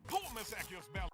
Pull Miss Accu's bell.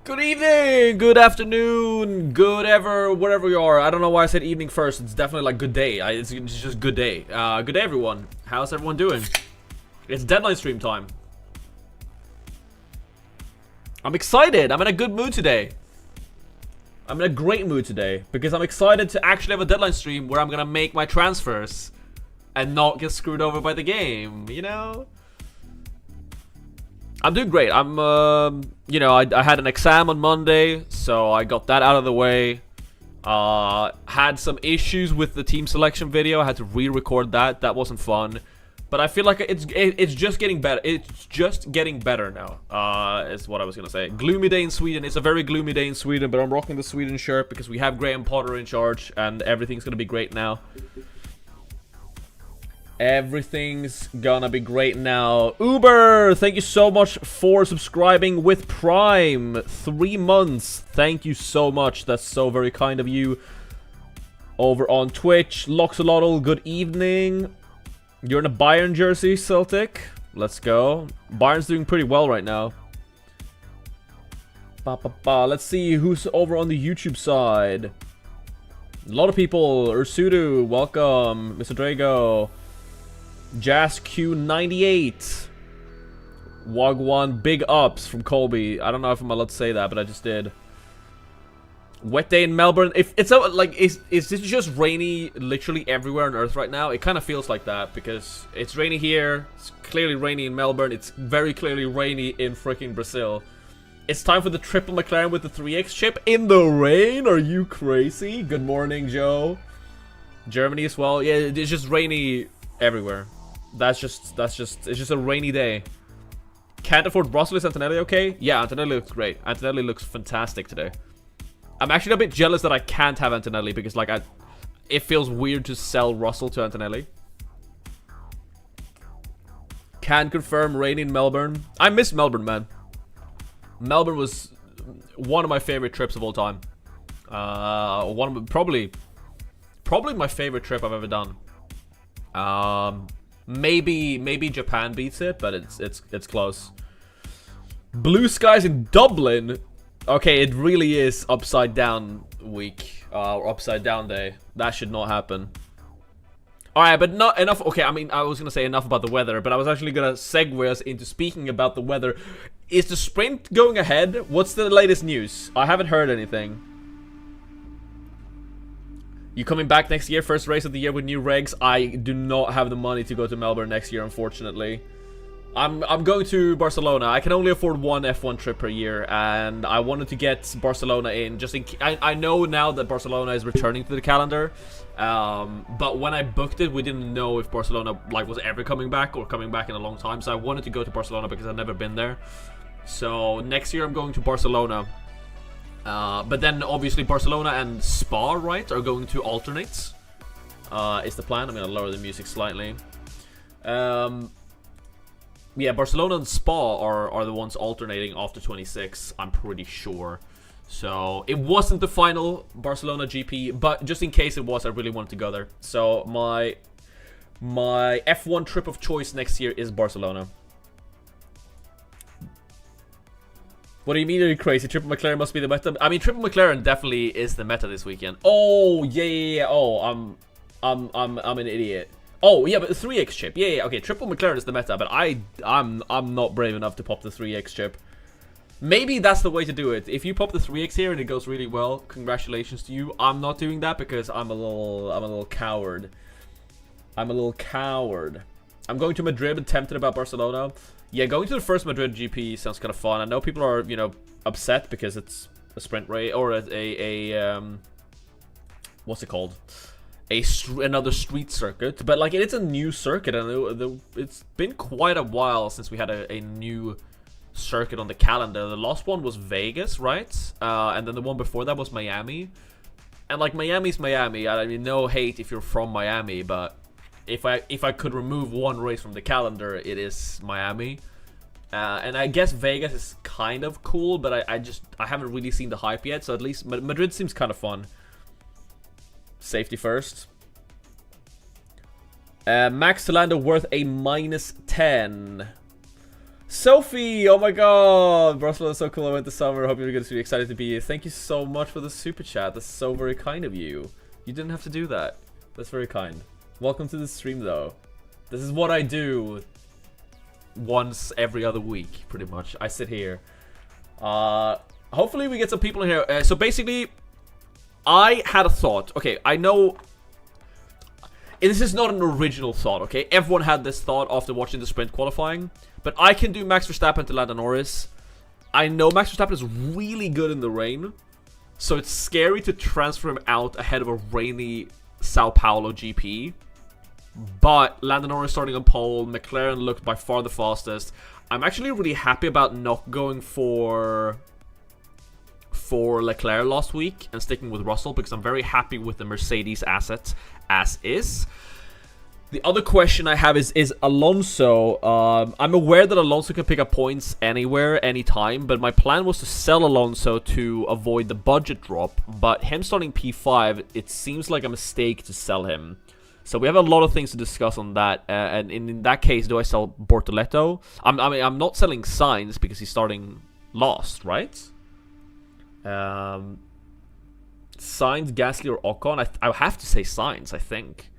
Good evening, good afternoon, good ever, wherever you are. I don't know why I said evening first. It's definitely like good day. It's just good day. Good day, everyone. How's everyone doing? It's deadline stream time. I'm excited. I'm in a good mood today. I'm in a great mood today because I'm excited to actually have a deadline stream where I'm gonna make my transfers and not get screwed over by the game, you know? I'm doing great. I'm, you know, I had an exam on Monday, so I got that out of the way. Had some issues with the team selection video. I had to re-record that. That wasn't fun. But I feel like it's just getting better. It's just getting better now, is what I was gonna say. Gloomy day in Sweden. It's a very gloomy day in Sweden, but I'm rocking the Sweden shirt because we have Graham Potter in charge, and everything's gonna be great now. Everything's gonna be great now. Uber, thank you so much for subscribing with Prime. 3 months. Thank you so much. That's so very kind of you. Over on Twitch, Loxolotl, good evening. You're in a Bayern jersey, Celtic. Let's go. Bayern's doing pretty well right now. Let's see who's over on the YouTube side. A lot of people. Ursudu, welcome. Mr. Drago. Jazz Q98. Wagwan, big ups from Colby. I don't know if I'm allowed to say that, but I just did. Wet day in Melbourne. If it's like, is this just rainy literally everywhere on Earth right now? It kind of feels like that because it's rainy here. It's clearly rainy in Melbourne. It's very clearly rainy in freaking Brazil. It's time for the triple McLaren with the 3X chip in the rain. Are you crazy? Good morning, Joe. Germany as well. Yeah, it's just rainy everywhere. It's just a rainy day. Can't afford Brussels. Is Antonelli okay? Yeah, Antonelli looks great. Antonelli looks fantastic today. I'm actually a bit jealous that I can't have Antonelli because, like, it feels weird to sell Russell to Antonelli. Can confirm rain in Melbourne. I miss Melbourne, man. Melbourne was one of my favorite trips of all time. Probably my favorite trip I've ever done. Maybe Japan beats it, but it's close. Blue skies in Dublin. Okay, it really is upside down week, or upside down day. That should not happen. Alright, but not enough. Okay, I mean, I was gonna say enough about the weather, but I was actually gonna segue us into speaking about the weather. Is the sprint going ahead? What's the latest news? I haven't heard anything. You coming back next year? First race of the year with new regs? I do not have the money to go to Melbourne next year, unfortunately. I'm going to Barcelona. I can only afford one F1 trip per year, and I wanted to get Barcelona in. Just in, I know now that Barcelona is returning to the calendar, but when I booked it, we didn't know if Barcelona was ever coming back or coming back in a long time. So I wanted to go to Barcelona because I've never been there. So next year I'm going to Barcelona. But then obviously Barcelona and Spa, right, are going to alternate. Is the plan. I'm gonna lower the music slightly. Yeah, Barcelona and Spa are the ones alternating after 26, I'm pretty sure. So, it wasn't the final Barcelona GP, but just in case it was, I really wanted to go there. So, my F1 trip of choice next year is Barcelona. What do you mean, are you crazy? Triple McLaren must be the meta. I mean, Triple McLaren definitely is the meta this weekend. Oh, yeah. Oh, I'm an idiot. Oh, yeah, but the 3x chip. Yeah, okay, Triple McLaren is the meta, but I'm not brave enough to pop the 3x chip. Maybe that's the way to do it. If you pop the 3x here and it goes really well, congratulations to you. I'm not doing that because I'm a little coward. I'm going to Madrid and tempted about Barcelona. Yeah, going to the first Madrid GP sounds kind of fun. I know people are, you know, upset because it's a sprint race or what's it called? Another street circuit, but like it's a new circuit, and it's been quite a while since we had a new circuit on the calendar. The last one was Vegas, right? And then the one before that was Miami. And like Miami's Miami. I mean, no hate if you're from Miami, but if I could remove one race from the calendar, it is Miami. And I guess Vegas is kind of cool, but I haven't really seen the hype yet. So at least Madrid seems kind of fun. Safety first. Max Lando worth a -10. Sophie, oh my god, Barcelona is so cool. I went this summer. Hope you're going to be excited to be here. Thank you so much for the super chat. That's so very kind of you. You didn't have to do that. That's very kind. Welcome to the stream, though. This is what I do once every other week, pretty much. I sit here. Hopefully we get some people in here. So basically, I had a thought. Okay, I know this is not an original thought, okay? Everyone had this thought after watching the sprint qualifying. But I can do Max Verstappen to Lando Norris. I know Max Verstappen is really good in the rain. So it's scary to transfer him out ahead of a rainy Sao Paulo GP. But Lando Norris starting on pole. McLaren looked by far the fastest. I'm actually really happy about not going for Leclerc last week and sticking with Russell, because I'm very happy with the Mercedes asset as is. The other question I have is Alonso. I'm aware that Alonso can pick up points anywhere, anytime, but my plan was to sell Alonso to avoid the budget drop, but him starting P5, it seems like a mistake to sell him. So we have a lot of things to discuss on that, and in that case, do I sell Bortoleto? I'm not selling Sainz because he's starting last, right? Sainz, Gasly, or Ocon? I have to say Sainz, I think.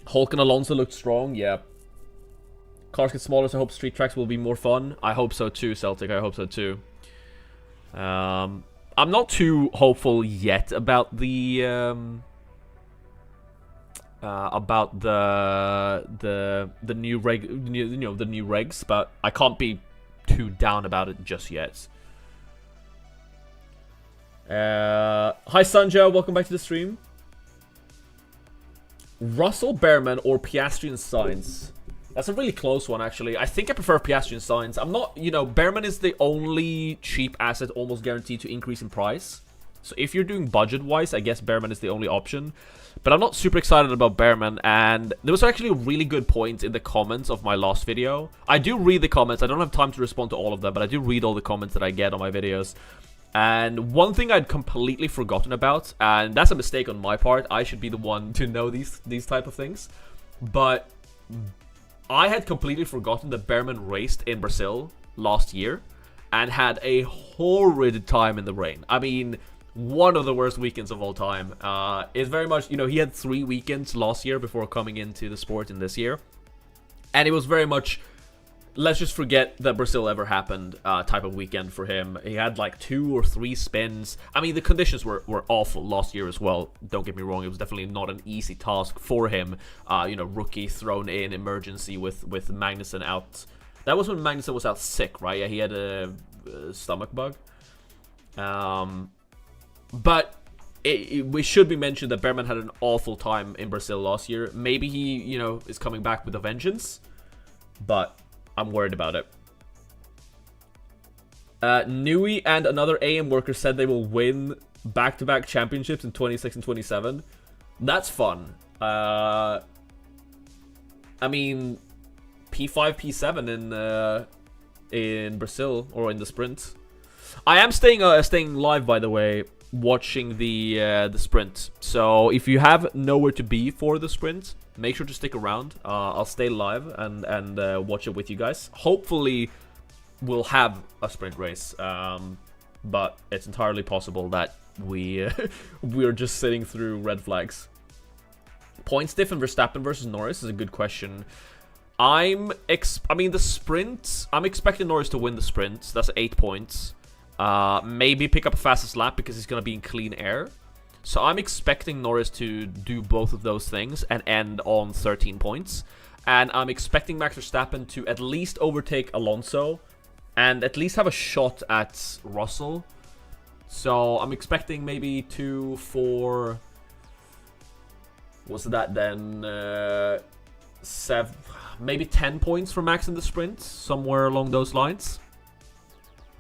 Hulk and Alonso looked strong, yeah. Cars get smaller, so I hope street tracks will be more fun. I hope so too, Celtic. I hope so too. I'm not too hopeful yet about the new the new regs, but I can't be too down about it just yet. Hi Sanja, welcome back to the stream. Russell, Behrman, or Piastri and Sainz? That's a really close one, actually. I think I prefer Piastri and Sainz. I'm not, Behrman is the only cheap asset almost guaranteed to increase in price. So if you're doing budget-wise, I guess Behrman is the only option. But I'm not super excited about Behrman, and there was actually a really good point in the comments of my last video. I do read the comments. I don't have time to respond to all of them, but I do read all the comments that I get on my videos. And one thing I'd completely forgotten about, and that's a mistake on my part, I should be the one to know these type of things, but I had completely forgotten that Behrman raced in Brazil last year and had a horrid time in the rain. I mean, one of the worst weekends of all time. It's very much, he had 3 weekends last year before coming into the sport in this year, and it was very much, let's just forget that Brazil ever happened type of weekend for him. He had like 2 or 3 spins. I mean, the conditions were awful last year as well. Don't get me wrong. It was definitely not an easy task for him. Rookie thrown in, emergency with Magnussen out. That was when Magnussen was out sick, right? Yeah, he had a stomach bug. But we should be mentioned that Behrman had an awful time in Brazil last year. Maybe he, is coming back with a vengeance. But I'm worried about it. Nui and another AM worker said they will win back-to-back championships in 26 and 27. That's fun. I mean, P5, P7 in Brazil or in the sprint. I am staying live, by the way, watching the sprint. So if you have nowhere to be for the sprint, make sure to stick around. I'll stay live and watch it with you guys. Hopefully, we'll have a sprint race. But it's entirely possible that we're just sitting through red flags. Points diff in Verstappen versus Norris is a good question. I mean, the sprint, I'm expecting Norris to win the sprint. That's 8 points. Maybe pick up a fastest lap because he's going to be in clean air. So I'm expecting Norris to do both of those things and end on 13 points. And I'm expecting Max Verstappen to at least overtake Alonso and at least have a shot at Russell. So I'm expecting maybe 2, 4... What's that then? 7, maybe 10 points for Max in the sprint, somewhere along those lines.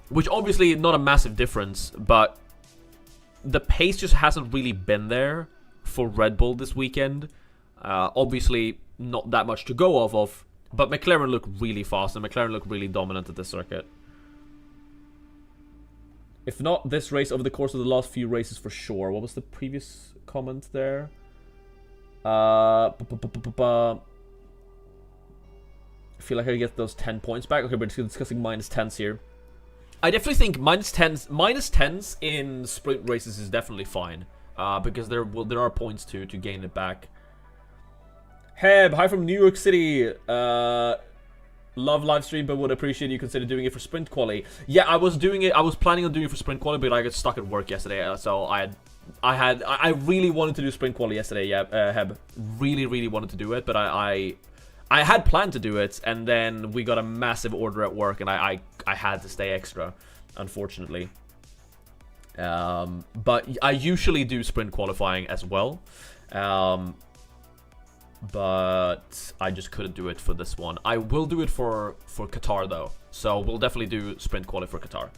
Which obviously not a massive difference, but the pace just hasn't really been there for Red Bull this weekend. Obviously not that much to go off of, but McLaren look really fast and McLaren look really dominant at this circuit. If not this race, over the course of the last few races for sure. What was the previous comment there? I feel like I get those 10 points back. Okay, we're discussing minus 10s here. I definitely think minus 10s in sprint races is definitely fine. Because there are points to gain it back. Heb, hi from New York City. Love live stream, but would appreciate you consider doing it for sprint quali. Yeah, I was planning on doing it for sprint quali, but I got stuck at work yesterday, so I really wanted to do sprint quali yesterday. Yeah, Heb, really wanted to do it, but I had planned to do it, and then we got a massive order at work, and I had to stay extra, unfortunately. But I usually do sprint qualifying as well. But I just couldn't do it for this one. I will do it for Qatar though, so we'll definitely do sprint quali for Qatar.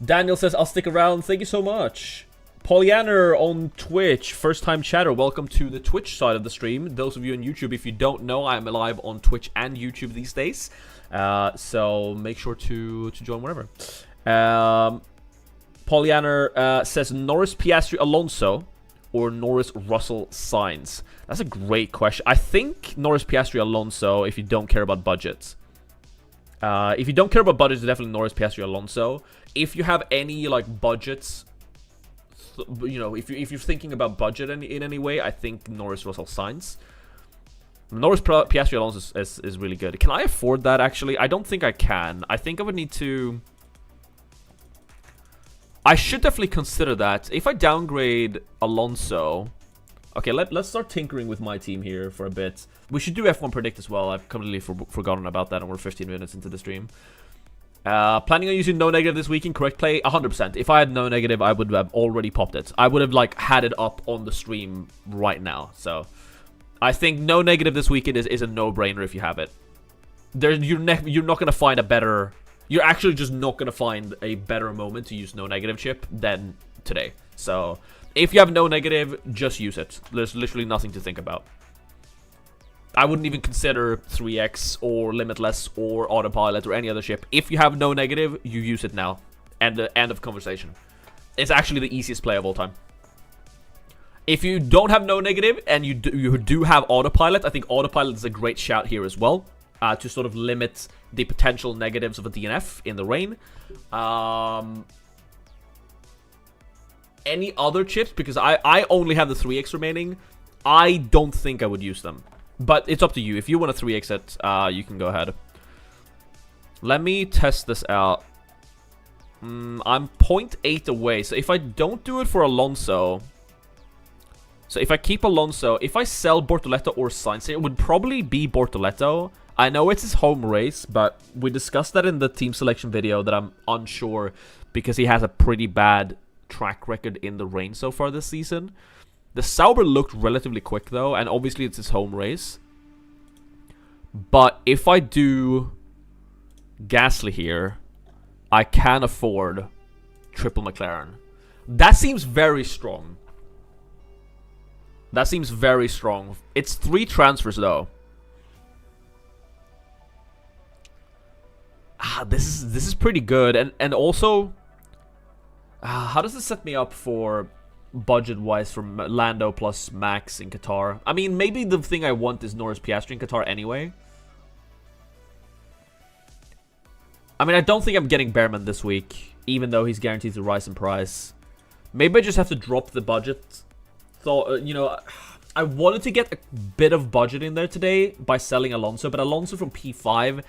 Daniel says, I'll stick around. Thank you so much. Polyaner on Twitch, first time chatter. Welcome to the Twitch side of the stream. Those of you on YouTube, if you don't know, I'm live on Twitch and YouTube these days. So make sure to join wherever. Polyaner says Norris, Piastri, Alonso, or Norris, Russell, Sainz. That's a great question. I think Norris, Piastri, Alonso if you don't care about budgets. If you don't care about budgets, definitely Norris, Piastri, Alonso. If you have any like budgets, you know, if you're thinking about budget in any way, I think Norris, Russell, Sainz. Norris, Piastri, Alonso is really good. Can I afford that actually? I don't think I can. I think I would need to... I should definitely consider that. If I downgrade Alonso... Okay, let's start tinkering with my team here for a bit. We should do F1 Predict as well. I've completely forgotten about that, and we're 15 minutes into the stream. Planning on using no negative this weekend, correct play? 100%. If I had no negative, I would have already popped it. I would have, like, had it up on the stream right now. So, I think no negative this weekend is a no-brainer if you have it. You're not going to find a better... You're actually just not going to find a better moment to use no negative chip than today. So, if you have no negative, just use it. There's literally nothing to think about. I wouldn't even consider 3x or Limitless or Autopilot or any other chip. If you have no negative, you use it now. And the end of conversation. It's actually the easiest play of all time. If you don't have no negative and you do have Autopilot, I think Autopilot is a great shout here as well. To sort of limit the potential negatives of a DNF in the rain. Any other chips, because I only have the 3x remaining, I don't think I would use them. But it's up to you. If you want to 3x it, you can go ahead. Let me test this out. I'm 0.8 away, so if I don't do it for Alonso... So if I keep Alonso, if I sell Bortoleto or Sainz, it would probably be Bortoleto. I know it's his home race, but we discussed that in the team selection video that I'm unsure because he has a pretty bad track record in the rain so far this season. The Sauber looked relatively quick though, and obviously it's his home race. But if I do Gasly here, I can afford triple McLaren. That seems very strong. That seems very strong. It's 3 transfers, though. This is pretty good. And also, how does this set me up for budget-wise for Lando plus Max in Qatar? I mean, maybe the thing I want is Norris Piastri in Qatar anyway. I mean, I don't think I'm getting Behrman this week, even though he's guaranteed to rise in price. Maybe I just have to drop the budget. So, you know, I wanted to get a bit of budget in there today by selling Alonso, but Alonso from P5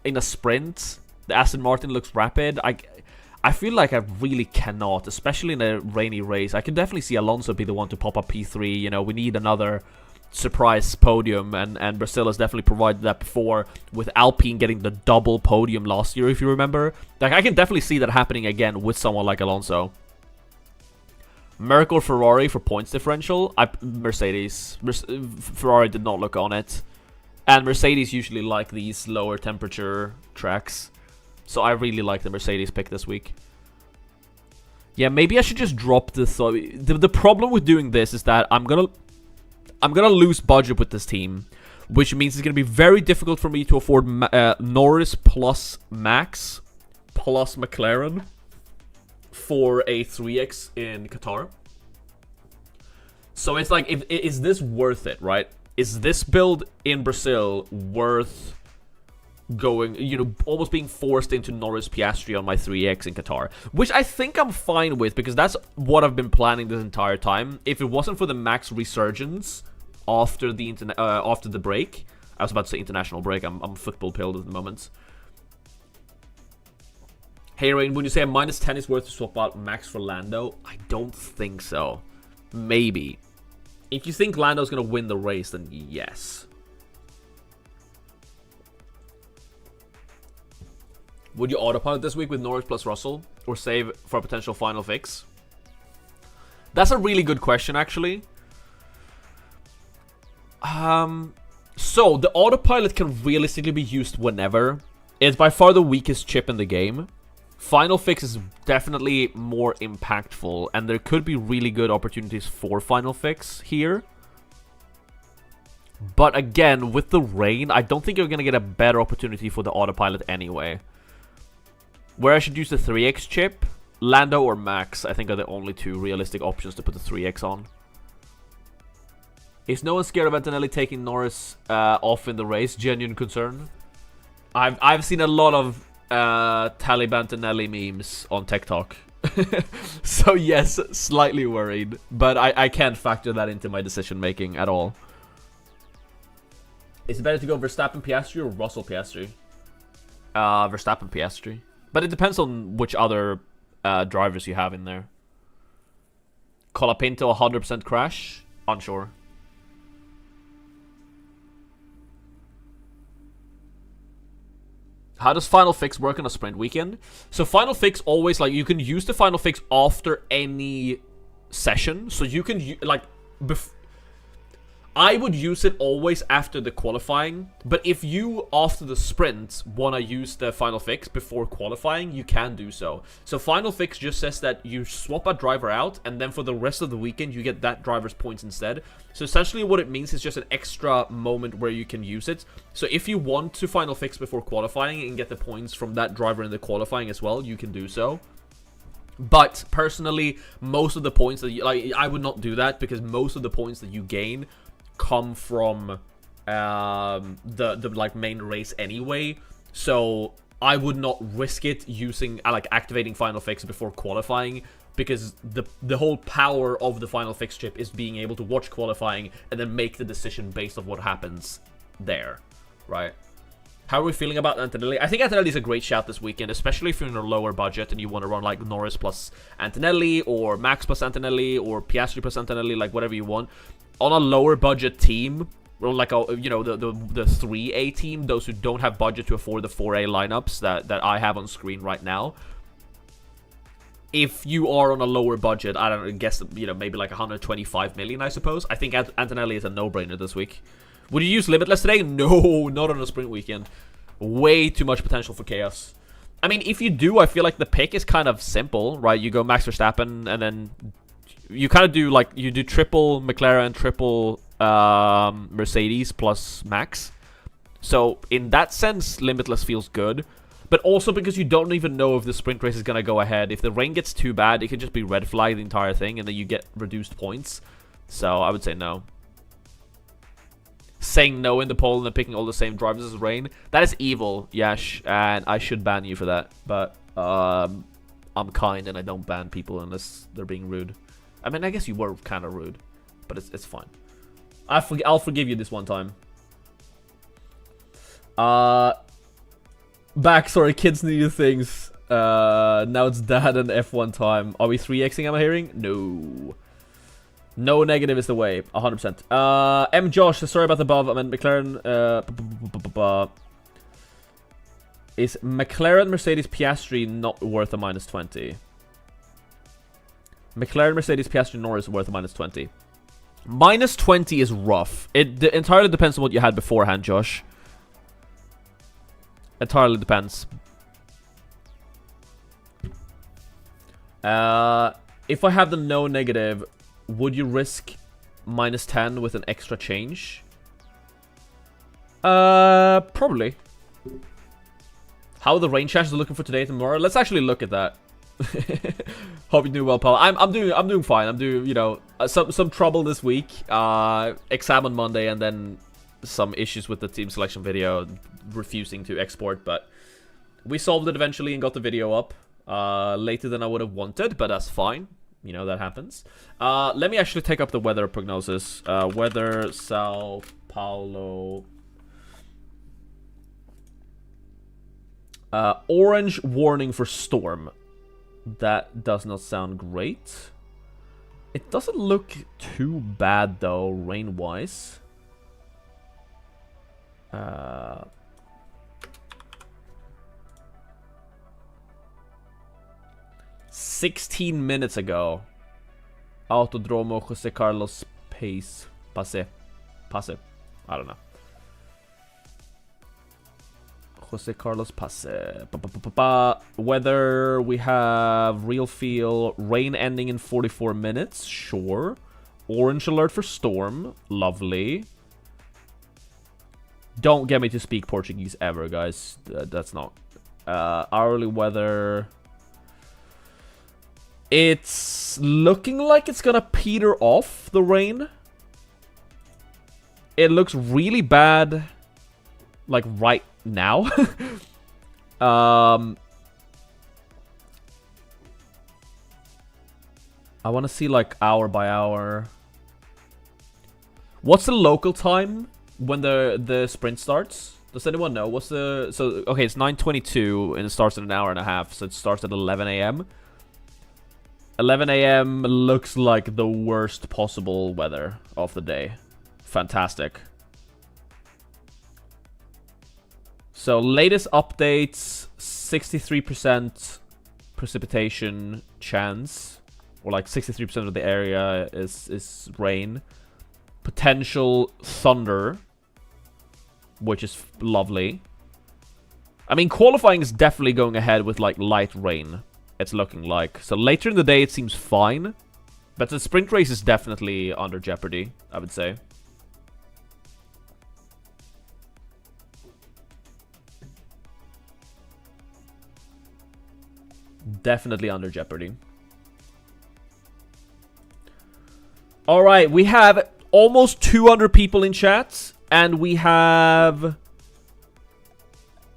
in a sprint, the Aston Martin looks rapid. I feel like I really cannot, especially in a rainy race. I can definitely see Alonso be the one to pop up P3. You know, we need another surprise podium, and Brazil has definitely provided that before, with Alpine getting the double podium last year, if you remember. Like, I can definitely see that happening again with someone like Alonso. Merc or Ferrari for points differential? Mercedes. Ferrari did not look on it. And Mercedes usually like these lower temperature tracks. So I really like the Mercedes pick this week. Yeah, maybe I should just drop this. The problem with doing this is that I'm gonna lose budget with this team, which means it's gonna be very difficult for me to afford Norris plus Max plus McLaren for a 3x in Qatar. So it's like, is this worth it, right? Is this build in Brazil worth going, you know, almost being forced into Norris Piastri on my 3x in Qatar? Which I think I'm fine with, because that's what I've been planning this entire time. If it wasn't for the Max resurgence after the break, I was about to say international break, I'm football pilled at the moment. Hey Rain, when you say a -10 is worth to swap out Max for Lando, I don't think so. Maybe. If you think Lando's gonna win the race, then yes. Would you autopilot this week with Norris plus Russell, or save for a potential final fix? That's a really good question, actually. So the autopilot can realistically be used whenever. It's by far the weakest chip in the game. Final fix is definitely more impactful, and there could be really good opportunities for final fix here. But again, with the rain, I don't think you're going to get a better opportunity for the autopilot anyway. Where I should use the 3x chip, Lando or Max, I think are the only 2 realistic options to put the 3x on. Is no one scared of Antonelli taking Norris off in the race? Genuine concern. I've seen a lot of Taliban Antonelli memes on TikTok. So yes, slightly worried, but I can't factor that into my decision making at all. Is it better to go Verstappen Piastri or Russell Piastri? Verstappen Piastri. But it depends on which other drivers you have in there. Colapinto 100% crash? Unsure. How does Final Fix work on a sprint weekend? So Final Fix always, like, you can use the Final Fix after any session. So you can, like, I would use it always after the qualifying, but if you, after the sprint, want to use the Final Fix before qualifying, you can do so. So Final Fix just says that you swap a driver out, and then for the rest of the weekend, you get that driver's points instead. So essentially what it means is just an extra moment where you can use it. So if you want to Final Fix before qualifying and get the points from that driver in the qualifying as well, you can do so. But personally, most of the points that you, like, I would not do that, because most of the points that you gain come from the like main race anyway, so I would not risk it using like activating Final Fix before qualifying, because the whole power of the Final Fix chip is being able to watch qualifying and then make the decision based on what happens there, right? How are we feeling about Antonelli? I think Antonelli is a great shout this weekend, especially if you're in a lower budget and you want to run like Norris plus Antonelli, or Max plus Antonelli, or Piastri plus Antonelli, like whatever you want. On a lower budget team, or like a, you know, the 3A team, those who don't have budget to afford the 4A lineups that I have on screen right now. If you are on a lower budget, I don't guess, you know, maybe like 125 million, I suppose. I think Antonelli is a no-brainer this week. Would you use Limitless today? No, not on a sprint weekend. Way too much potential for chaos. I mean, if you do, I feel like the pick is kind of simple, right? You go Max Verstappen and then You kind of do, like, you do triple McLaren, triple Mercedes plus Max. So, in that sense, Limitless feels good. But also because you don't even know if the sprint race is going to go ahead. If the rain gets too bad, it could just be red flag the entire thing, and then you get reduced points. So, I would say no. Saying no in the poll and then picking all the same drivers as Rain, that is evil, Yash, and I should ban you for that. But, I'm kind and I don't ban people unless they're being rude. I mean, I guess you were kind of rude, but it's fine. I'll forgive you this one time. Backstory, kids need things. Now it's dad and F1 time. Are we 3xing, am I hearing? No. No negative is the way. 100%. M. Josh, sorry about the above. I meant McLaren. Is McLaren Mercedes Piastri not worth a -20? McLaren Mercedes Piastri Norris worth a -20. -20 is rough. It entirely depends on what you had beforehand, Josh. Entirely depends. If I have the no negative, would you risk -10 with an extra change? Probably. How are the rain chances looking for today and tomorrow? Let's actually look at that. Hope you're doing well, pal. I'm doing fine. I'm doing, you know, some trouble this week. Exam on Monday, and then some issues with the team selection video refusing to export, but we solved it eventually and got the video up later than I would have wanted, but that's fine. You know, that happens. Let me actually take up the weather prognosis. Weather, Sao Paulo. Orange warning for storm. That does not sound great. It doesn't look too bad though, rain-wise. 16 minutes ago. Autodromo Jose Carlos Pace. Pase. I don't know. Jose Carlos Pace. Weather, we have real feel. Rain ending in 44 minutes. Sure. Orange alert for storm. Lovely. Don't get me to speak Portuguese ever, guys. That's not. Hourly weather. It's looking like it's gonna peter off, the rain. It looks really bad, like, right now. I want to see, like, hour by hour. What's the local time when the sprint starts? Does anyone know? What's the... So, okay, it's 9:22 and it starts in an hour and a half. So it starts at 11 a.m. 11 a.m. looks like the worst possible weather of the day. Fantastic. So, latest updates, 63% precipitation chance. Or like 63% of the area is rain. Potential thunder, which is lovely. I mean, qualifying is definitely going ahead with like light rain, it's looking like. So later in the day it seems fine. But the sprint race is definitely under jeopardy, I would say. Definitely under jeopardy. Alright, we have almost 200 people in chat. And we have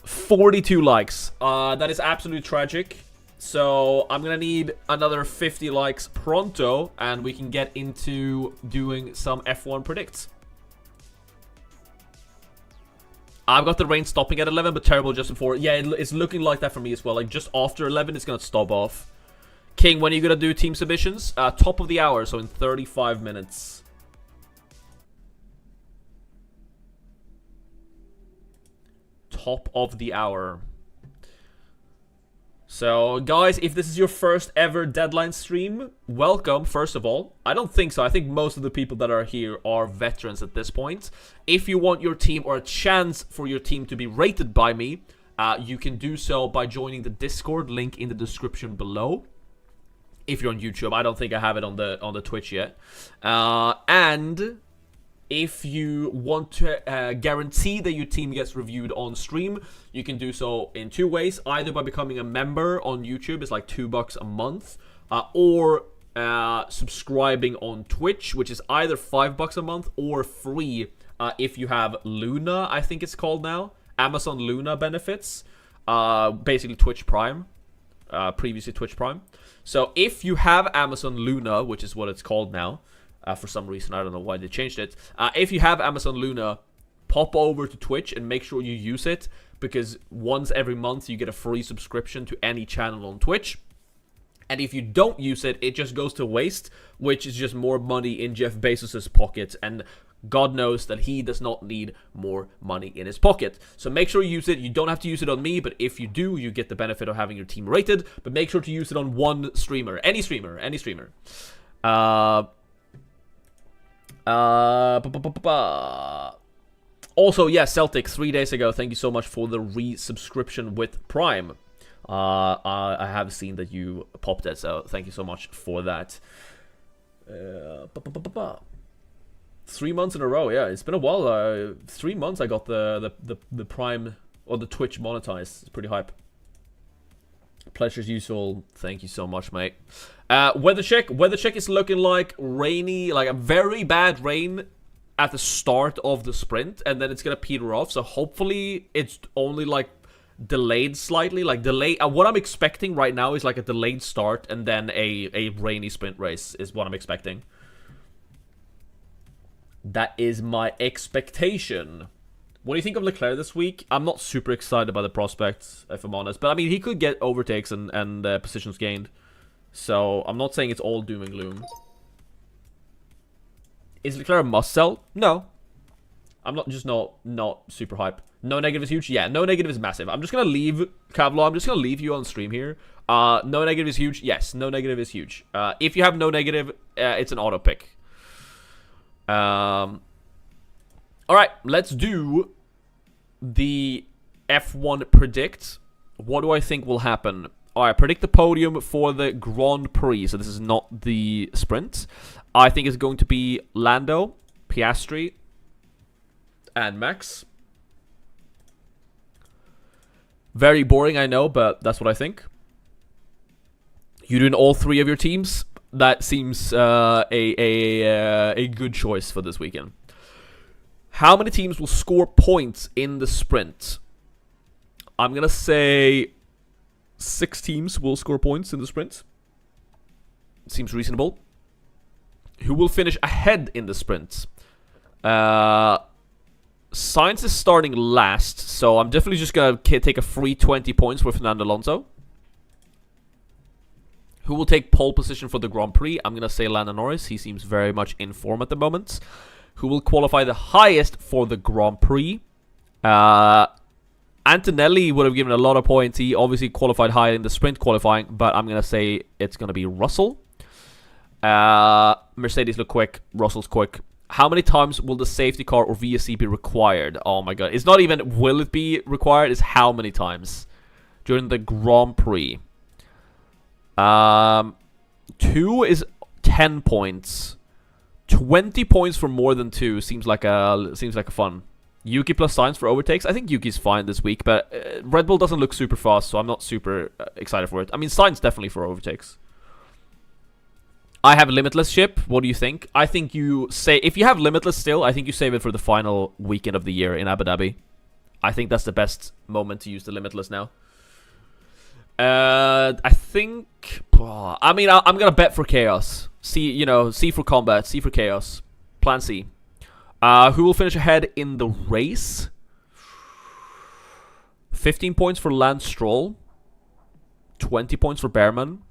42 likes. That is absolutely tragic. So I'm gonna need another 50 likes pronto, and we can get into doing some F1 predicts. I've got the rain stopping at 11, but terrible just before. Yeah, it's looking like that for me as well. Like, just after 11, it's gonna stop off. King, when are you gonna do team submissions? Top of the hour, so in 35 minutes. Top of the hour. So, guys, if this is your first ever Deadline stream, welcome, first of all. I don't think so. I think most of the people that are here are veterans at this point. If you want your team, or a chance for your team to be rated by me, you can do so by joining the Discord, link in the description below. if you're on YouTube. I don't think I have it on the Twitch yet. And if you want to guarantee that your team gets reviewed on stream, you can do so in 2 ways. Either by becoming a member on YouTube, it's like $2 a month, or subscribing on Twitch, which is either $5 a month or free if you have Luna, I think it's called now. Amazon Luna benefits. Basically Twitch Prime. Previously Twitch Prime. So if you have Amazon Luna, which is what it's called now, for some reason, I don't know why they changed it. If you have Amazon Luna, pop over to Twitch and make sure you use it, because once every month you get a free subscription to any channel on Twitch. And if you don't use it, it just goes to waste, which is just more money in Jeff Bezos's pocket, and God knows that he does not need more money in his pocket. So make sure you use it. You don't have to use it on me, but if you do, you get the benefit of having your team rated. But make sure to use it on one streamer. Any streamer. Any streamer. Also, yeah, Celtic, 3 days ago, thank you so much for the resubscription with Prime. I have seen that you popped it, so thank you so much for that. 3 months in a row, yeah, it's been a while. 3 months I got the Prime or the Twitch monetized. It's pretty hype. Pleasure's usual. Thank you so much, mate. Weather check. Weather check is looking like rainy, like a very bad rain at the start of the sprint, and then it's gonna peter off. So hopefully it's only like delayed slightly, like what I'm expecting right now is like a delayed start and then a rainy sprint race is what I'm expecting. That is my expectation. What do you think of Leclerc this week? I'm not super excited by the prospects, if I'm honest. But I mean, he could get overtakes and positions gained. So I'm not saying it's all doom and gloom. Is Leclerc a must sell? No. I'm not super hype. No negative is huge? Yeah, no negative is massive. I'm just going to leave, Kavlo, I'm just going to leave you on stream here. No negative is huge? Yes, no negative is huge. If you have no negative, it's an auto pick. Alright, let's do the F1 predict. What do I think will happen? Alright, predict the podium for the Grand Prix. So this is not the sprint. I think it's going to be Lando, Piastri, and Max. Very boring, I know, but that's what I think. You doing all 3 of your teams? That seems a good choice for this weekend. How many teams will score points in the sprint? I'm going to say 6 teams will score points in the sprint. Seems reasonable. Who will finish ahead in the sprint? Sainz is starting last, so I'm definitely just going to take a free 20 points for Fernando Alonso. Who will take pole position for the Grand Prix? I'm going to say Lando Norris. He seems very much in form at the moment. Who will qualify the highest for the Grand Prix? Antonelli would have given a lot of points. He obviously qualified high in the sprint qualifying, but I'm going to say it's going to be Russell. Mercedes look quick. Russell's quick. How many times will the safety car or VSC be required? Oh my god. It's not even will it be required, it's how many times during the Grand Prix. 2 is 10 points. 20 points for more than 2 seems like a fun. Yuki plus Sainz for overtakes. I think Yuki's fine this week, but Red Bull doesn't look super fast, so I'm not super excited for it. I mean, Sainz definitely for overtakes. I have Limitless ship. What do you think? I think you say if you have Limitless still, I think you save it for the final weekend of the year in Abu Dhabi. I think that's the best moment to use the Limitless now. I think. I mean, I'm gonna bet for chaos. C for combat, C for chaos. Plan C. Who will finish ahead in the race? 15 points for Lance Stroll. 20 points for Behrman.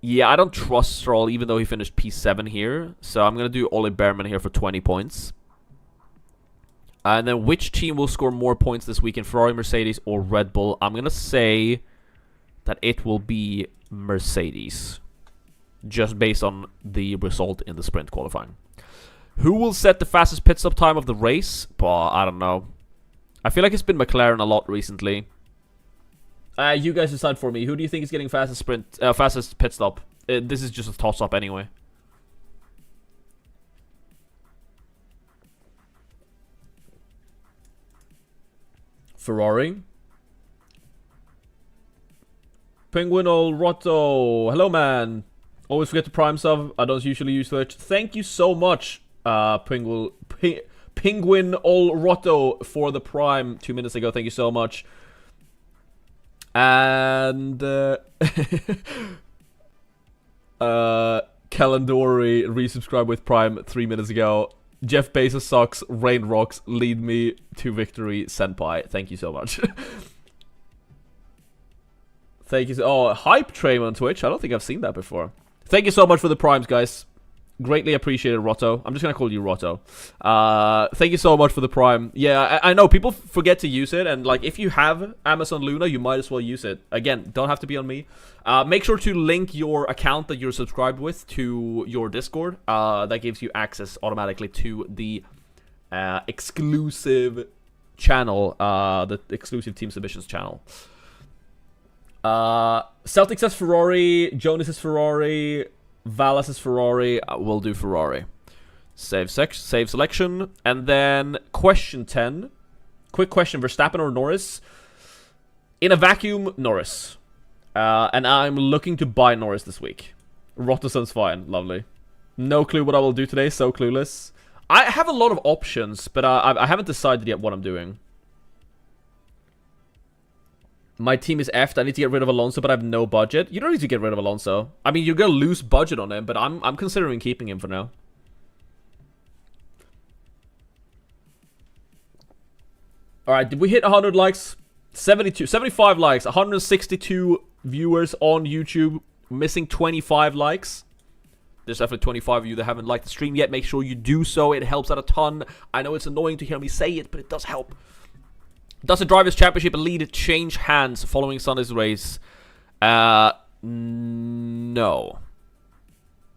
Yeah, I don't trust Stroll, even though he finished P7 here. So I'm gonna do Ole Behrman here for 20 points. And then which team will score more points this weekend? Ferrari, Mercedes, or Red Bull? I'm going to say that it will be Mercedes. Just based on the result in the sprint qualifying. Who will set the fastest pit stop time of the race? I don't know. I feel like it's been McLaren a lot recently. You guys decide for me. Who do you think is getting fastest pit stop? This is just a toss-up anyway. Ferrari. Penguin Ol Rotto. Hello, man. Always forget to prime sub. I don't usually use Twitch. Thank you so much, Penguin Ol Rotto, for the prime 2 minutes ago. Thank you so much. And Calendori resubscribed with prime 3 minutes ago. Jeff Bezos sucks. Rain rocks. Lead me to victory, senpai. Thank you so much. Thank you. Oh, Hype Train on Twitch. I don't think I've seen that before. Thank you so much for the primes, guys. Greatly appreciated, Rotto. I'm just gonna call you Rotto. Thank you so much for the prime. Yeah, I know people forget to use it, and like if you have Amazon Luna, you might as well use it. Again, don't have to be on me. Make sure to link your account that you're subscribed with to your Discord. That gives you access automatically to the exclusive channel, the exclusive Team Submissions channel. Celtic says Ferrari. Jonas says Ferrari. Valas is Ferrari. We'll do Ferrari. Save selection. And then question 10. Quick question. Verstappen or Norris? In a vacuum, Norris. And I'm looking to buy Norris this week. Rotterdam's fine. Lovely. No clue what I will do today. So clueless. I have a lot of options, but I haven't decided yet what I'm doing. My team is effed. I need to get rid of Alonso, but I have no budget. You don't need to get rid of Alonso. I mean, you're gonna lose budget on him, but I'm considering keeping him for now. Alright, did we hit 100 likes? 75 likes. 162 viewers on YouTube. Missing 25 likes. There's definitely 25 of you that haven't liked the stream yet. Make sure you do so. It helps out a ton. I know it's annoying to hear me say it, but it does help. Does the Drivers' Championship lead change hands following Sunday's race? No.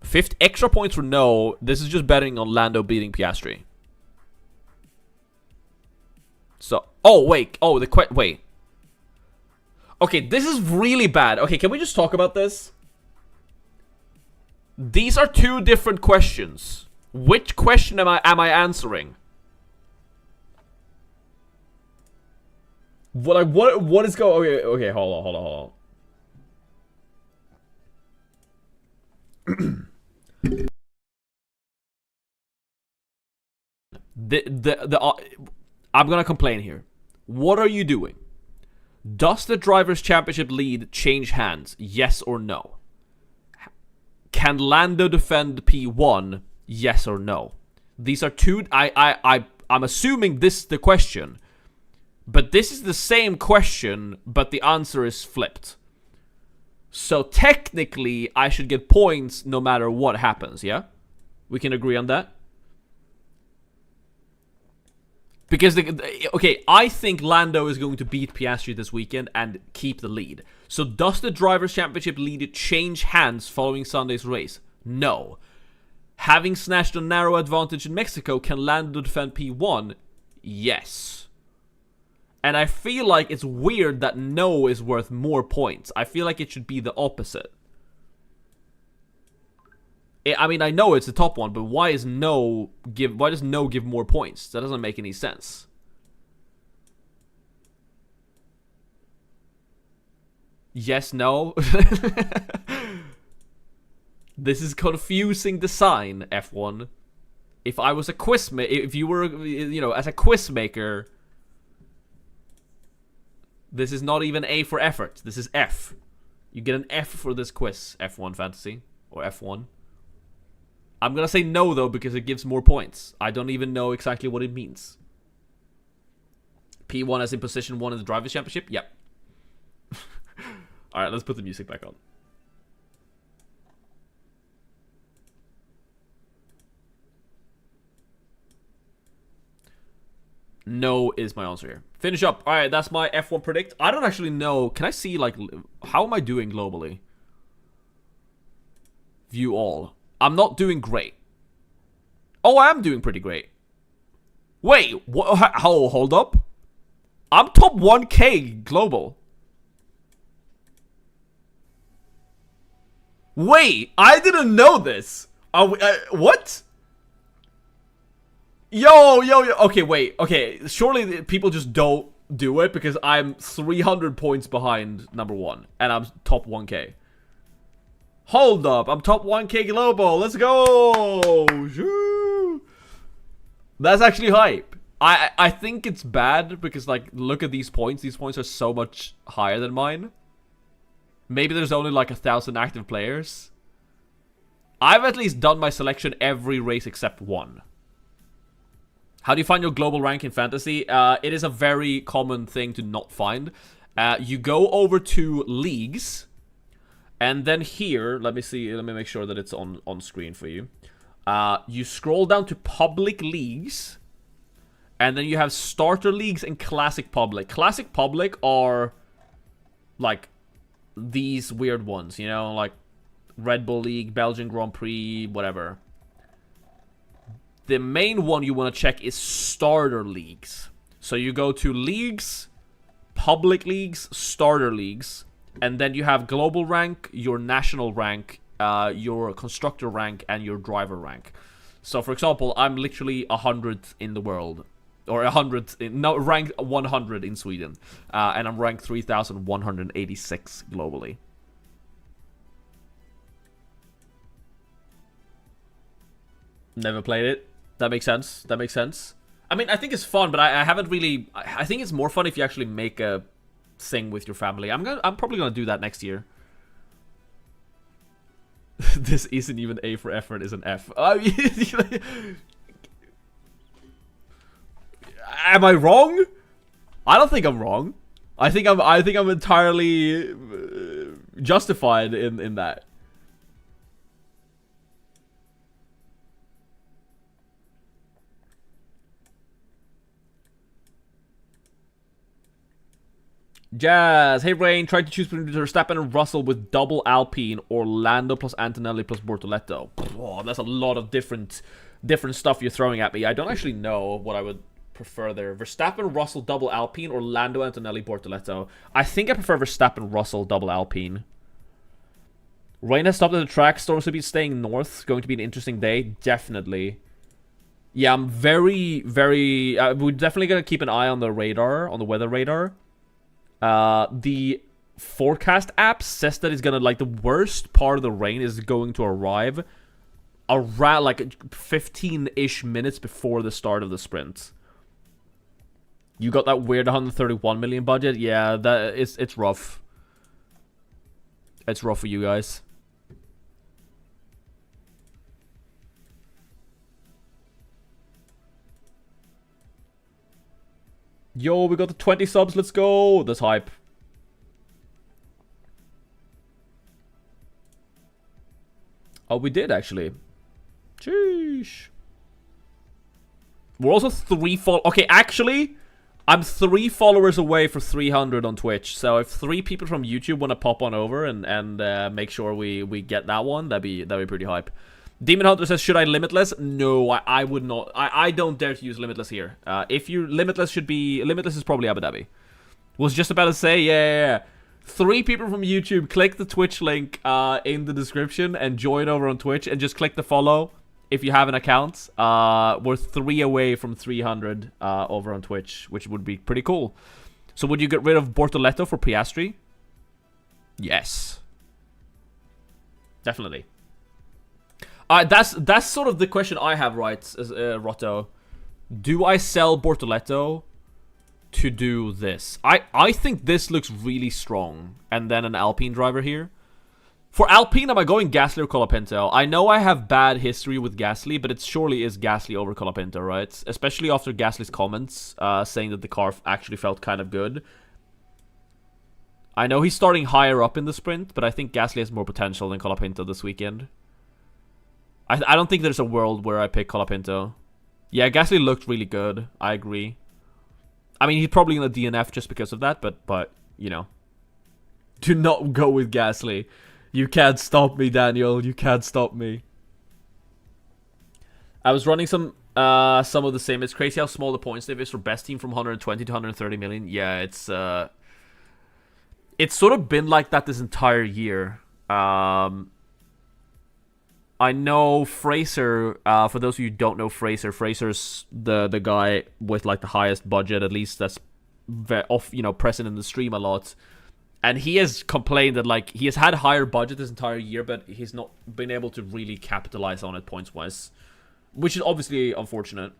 50 extra points for no. This is just betting on Lando beating Piastri. So, oh wait, wait. Okay, this is really bad. Okay, can we just talk about this? These are two different questions. Which question am I answering? What is going? Okay, hold on. I'm gonna complain here. What are you doing? Does the Drivers' Championship lead change hands? Yes or no? Can Lando defend P1? Yes or no? These are two. I'm assuming this is the question. But this is the same question, but the answer is flipped. So technically, I should get points no matter what happens, yeah? We can agree on that? Because, okay, I think Lando is going to beat Piastri this weekend and keep the lead. So does the Drivers' Championship lead change hands following Sunday's race? No. Having snatched a narrow advantage in Mexico, can Lando defend P1? Yes. And I feel like it's weird that no is worth more points. I feel like it should be the opposite. I mean, I know it's the top one, but why does no give more points? That doesn't make any sense. Yes, no. This is confusing design, F1. If I was a quiz if you were, you know, as a quiz maker, this is not even A for effort. This is F. You get an F for this quiz, F1 Fantasy. Or F1. I'm gonna say no, though, because it gives more points. I don't even know exactly what it means. P1 as in position 1 in the Drivers' Championship? Yep. Alright, let's put the music back on. No is my answer here. Finish up. Alright, that's my F1 predict. I don't actually know. Can I see, like, how am I doing globally? View all. I'm not doing great. Oh, I am doing pretty great. Wait, what? Hold up. I'm top 1K global. Wait, I didn't know this. What? Yo. Okay, wait. Okay, surely people just don't do it because I'm 300 points behind number 1 and I'm top 1k. Hold up, I'm top 1k global. Let's go. That's actually hype. I think it's bad because, like, look at these points. These points are so much higher than mine. Maybe there's only like 1,000 active players. I've at least done my selection every race except 1. How do you find your global rank in fantasy? It is a very common thing to not find. You go over to leagues, and then here, let me see, let me make sure that it's on screen for you. You scroll down to public leagues, and then you have starter leagues and classic public. Classic public are like these weird ones, you know, like Red Bull League, Belgian Grand Prix, whatever. The main one you want to check is starter leagues. So you go to leagues, public leagues, starter leagues, and then you have global rank, your national rank, your constructor rank, and your driver rank. So for example, I'm literally 100th in the world, or 100th in, no, ranked 100 in Sweden, and I'm ranked 3,186 globally. Never played it. That makes sense. That makes sense. I mean, I think it's fun, but I haven't really. I think it's more fun if you actually make a thing with your family. I'm probably gonna do that next year. This isn't even A for effort, is an F. I mean, am I wrong? I don't think I'm wrong. I think I'm entirely justified in that. Jazz, hey Rain, try to choose between Verstappen and Russell with double Alpine or Lando plus Antonelli plus Bortoletto. Oh, that's a lot of different stuff you're throwing at me. I don't actually know what I would prefer there. Verstappen, Russell, double Alpine, or Lando, Antonelli, Bortoletto. I think I prefer Verstappen, Russell, double Alpine. Rain has stopped at the track. Storms will be staying north. Going to be an interesting day. Definitely. Yeah, I'm very... we're definitely going to keep an eye on the radar, on the weather radar. The forecast app says that it's gonna, like, the worst part of the rain is going to arrive around, like, 15-ish minutes before the start of the sprint. You got that weird 131 million budget? Yeah, it's rough. It's rough for you guys. Yo, we got the 20 subs, let's go! That's hype. Oh, we did, actually. Sheesh. We're also 3 okay, actually, I'm 3 followers away for 300 on Twitch. So if 3 people from YouTube want to pop on over and make sure we get that one, that'd be pretty hype. Demon Hunter says, should I Limitless? No, I would not. I don't dare to use Limitless here. If you... Limitless should be... Limitless is probably Abu Dhabi. Was just about to say, yeah. 3 people from YouTube, click the Twitch link in the description and join over on Twitch and just click the follow if you have an account. We're 3 away from 300 over on Twitch, which would be pretty cool. So would you get rid of Bortoletto for Piastri? Yes. Definitely. That's sort of the question I have, right, Rotto. Do I sell Bortoletto to do this? I think this looks really strong. And then an Alpine driver here. For Alpine, am I going Gasly or Colapinto? I know I have bad history with Gasly, but it surely is Gasly over Colapinto, right? Especially after Gasly's comments saying that the car actually felt kind of good. I know he's starting higher up in the sprint, but I think Gasly has more potential than Colapinto this weekend. I don't think there's a world where I pick Colapinto. Yeah, Gasly looked really good. I agree. I mean, he's probably in the DNF just because of that, but you know. Do not go with Gasly. You can't stop me, Daniel. You can't stop me. I was running some of the same. It's crazy how small the points div is for best team from 120 to 130 million. Yeah, it's sort of been like that this entire year. I know Fraser. For those of you who don't know Fraser, Fraser's the guy with like the highest budget, at least that's present in the stream a lot. And he has complained that like he has had higher budget this entire year, but he's not been able to really capitalize on it points wise, which is obviously unfortunate.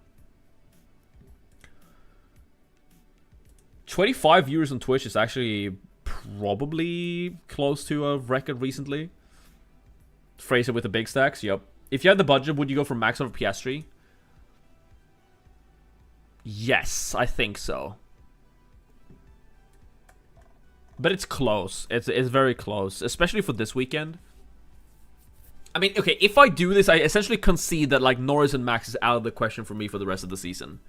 25 viewers on Twitch is actually probably close to a record recently. Fraser with the big stacks, yep. If you had the budget, would you go for max over PS3? Yes, I think so. But it's close. It's very close, especially for this weekend. I mean, okay, if I do this, I essentially concede that like Norris and Max is out of the question for me for the rest of the season.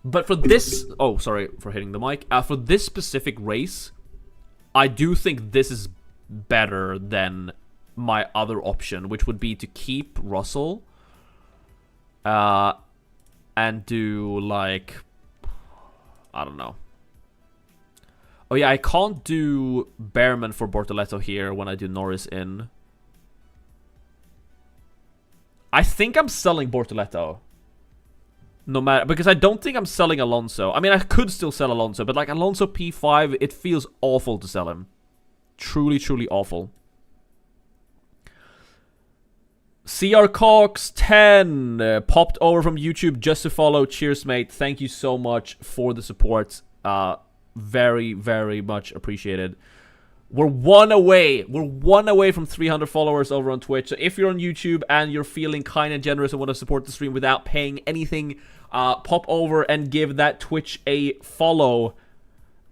But for this... Oh, sorry for hitting the mic. For this specific race, I do think this is better than my other option, which would be to keep Russell and do, like... I don't know. Oh, yeah, I can't do Bearman for Bortoleto here when I do Norris in. I think I'm selling Bortoleto. No matter, because I don't think I'm selling Alonso. I mean, I could still sell Alonso, but like Alonso P5, it feels awful to sell him. Truly, truly awful. CR Cox 10 popped over from YouTube just to follow. Cheers, mate. Thank you so much for the support. Very, very much appreciated. We're one away. We're one away from 300 followers over on Twitch. So if you're on YouTube and you're feeling kind and generous and want to support the stream without paying anything, pop over and give that Twitch a follow.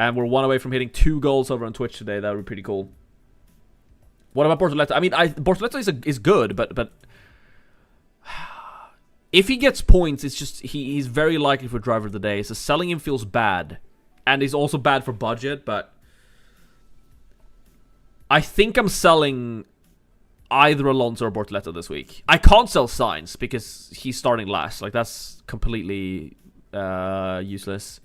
And we're one away from hitting 2 goals over on Twitch today. That would be pretty cool. What about Bortoleto? I mean, Bortoleto is good, but if he gets points, it's just he's very likely for driver of the day. So selling him feels bad, and he's also bad for budget. But I think I'm selling either Alonso or Bortoleto this week. I can't sell Sainz because he's starting last. Like, that's completely useless.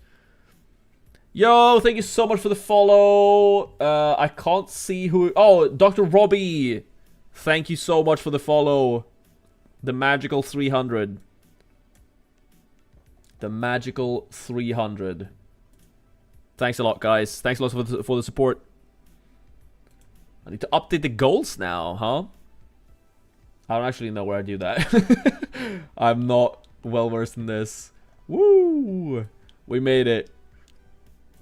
Yo, thank you so much for the follow. I can't see who... Oh, Dr. Robbie. Thank you so much for the follow. The magical 300. The magical 300. Thanks a lot, guys. Thanks a lot for the support. I need to update the goals now, huh? I don't actually know where I do that. I'm not well versed in this. Woo! We made it.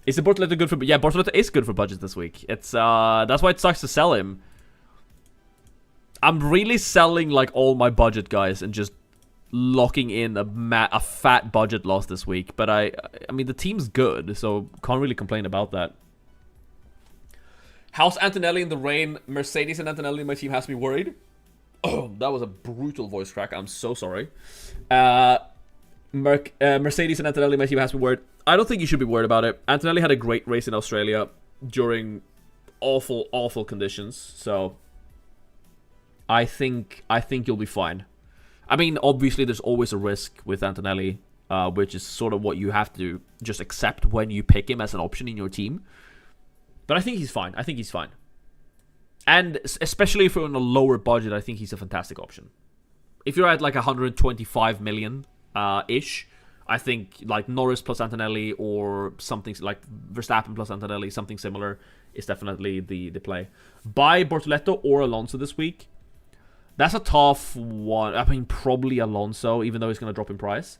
Is the Bortoleto good for... Yeah, Bortoleto is good for budget this week. It's that's why it sucks to sell him. I'm really selling like all my budget guys and just locking in a fat budget loss this week. But I mean, the team's good, so can't really complain about that. How's Antonelli in the rain? Mercedes and Antonelli in my team has me worried. Oh, that was a brutal voice crack. I'm so sorry. Mercedes and Antonelli in my team has me worried. I don't think you should be worried about it. Antonelli had a great race in Australia during awful, awful conditions. So I think you'll be fine. I mean, obviously, there's always a risk with Antonelli, which is sort of what you have to just accept when you pick him as an option in your team. But I think he's fine. I think he's fine. And especially if you're on a lower budget, I think he's a fantastic option. If you're at like 125 million ish, I think like Norris plus Antonelli or something like Verstappen plus Antonelli, something similar, is definitely the play. Buy Bortoleto or Alonso this week. That's a tough one. I mean, probably Alonso, even though he's going to drop in price.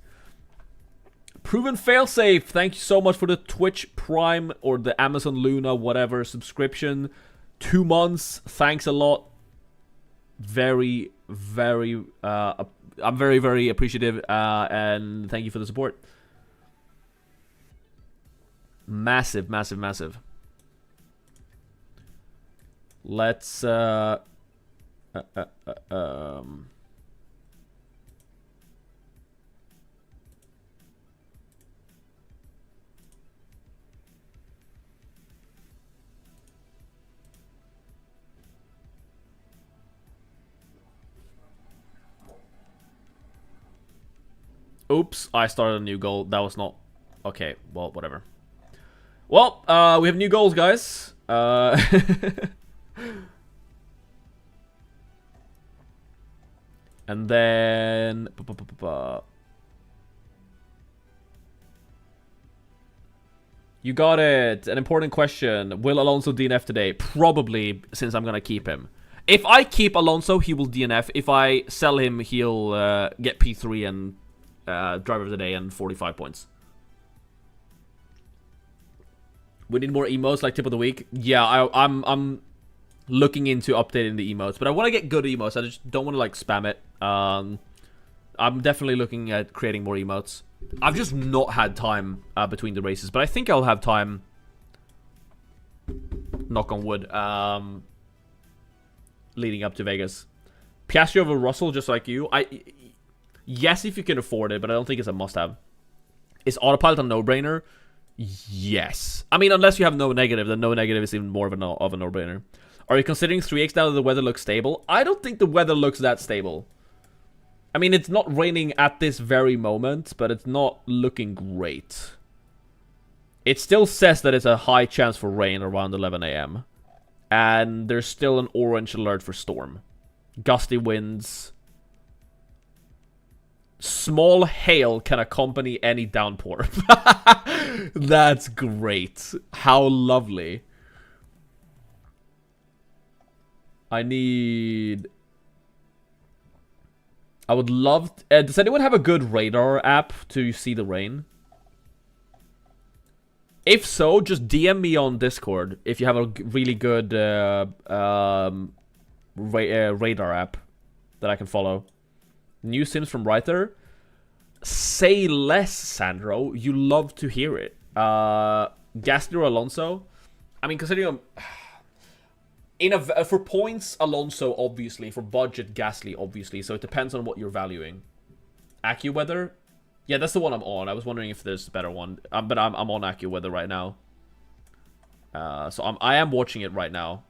Proven Failsafe, thank you so much for the Twitch Prime or the Amazon Luna, whatever, subscription. 2 months, thanks a lot. Very, very, I'm very, very appreciative, and thank you for the support. Massive, massive, massive. Let's, Oops, I started a new goal. That was not... Okay, well, whatever. Well, we have new goals, guys. And then... You got it. An important question. Will Alonso DNF today? Probably, since I'm going to keep him. If I keep Alonso, he will DNF. If I sell him, he'll get P3 and Driver of the Day and 45 points. We need more emotes like Tip of the Week. Yeah, I'm looking into updating the emotes. But I want to get good emotes. I just don't want to, like, spam it. I'm definitely looking at creating more emotes. I've just not had time between the races, but I think I'll have time. Knock on wood. Leading up to Vegas. Piastri over Russell, just like you. Yes, if you can afford it, but I don't think it's a must-have. Is autopilot a no-brainer? Yes. I mean, unless you have no negative, then no negative is even more of a no-brainer. Are you considering 3x now that the weather looks stable? I don't think the weather looks that stable. I mean, it's not raining at this very moment, but it's not looking great. It still says that it's a high chance for rain around 11 a.m. And there's still an orange alert for storm. Gusty winds. Small hail can accompany any downpour. That's great. How lovely. I would love... does anyone have a good radar app to see the rain? If so, just DM me on Discord if you have a really good radar app that I can follow. New Sims from Writer. Say less, Sandro. You love to hear it. Gasly or Alonso? I mean, considering... for points, Alonso, obviously. For budget, Gasly, obviously. So it depends on what you're valuing. AccuWeather? Yeah, that's the one I'm on. I was wondering if there's a better one. But I'm on AccuWeather right now. So I am watching it right now.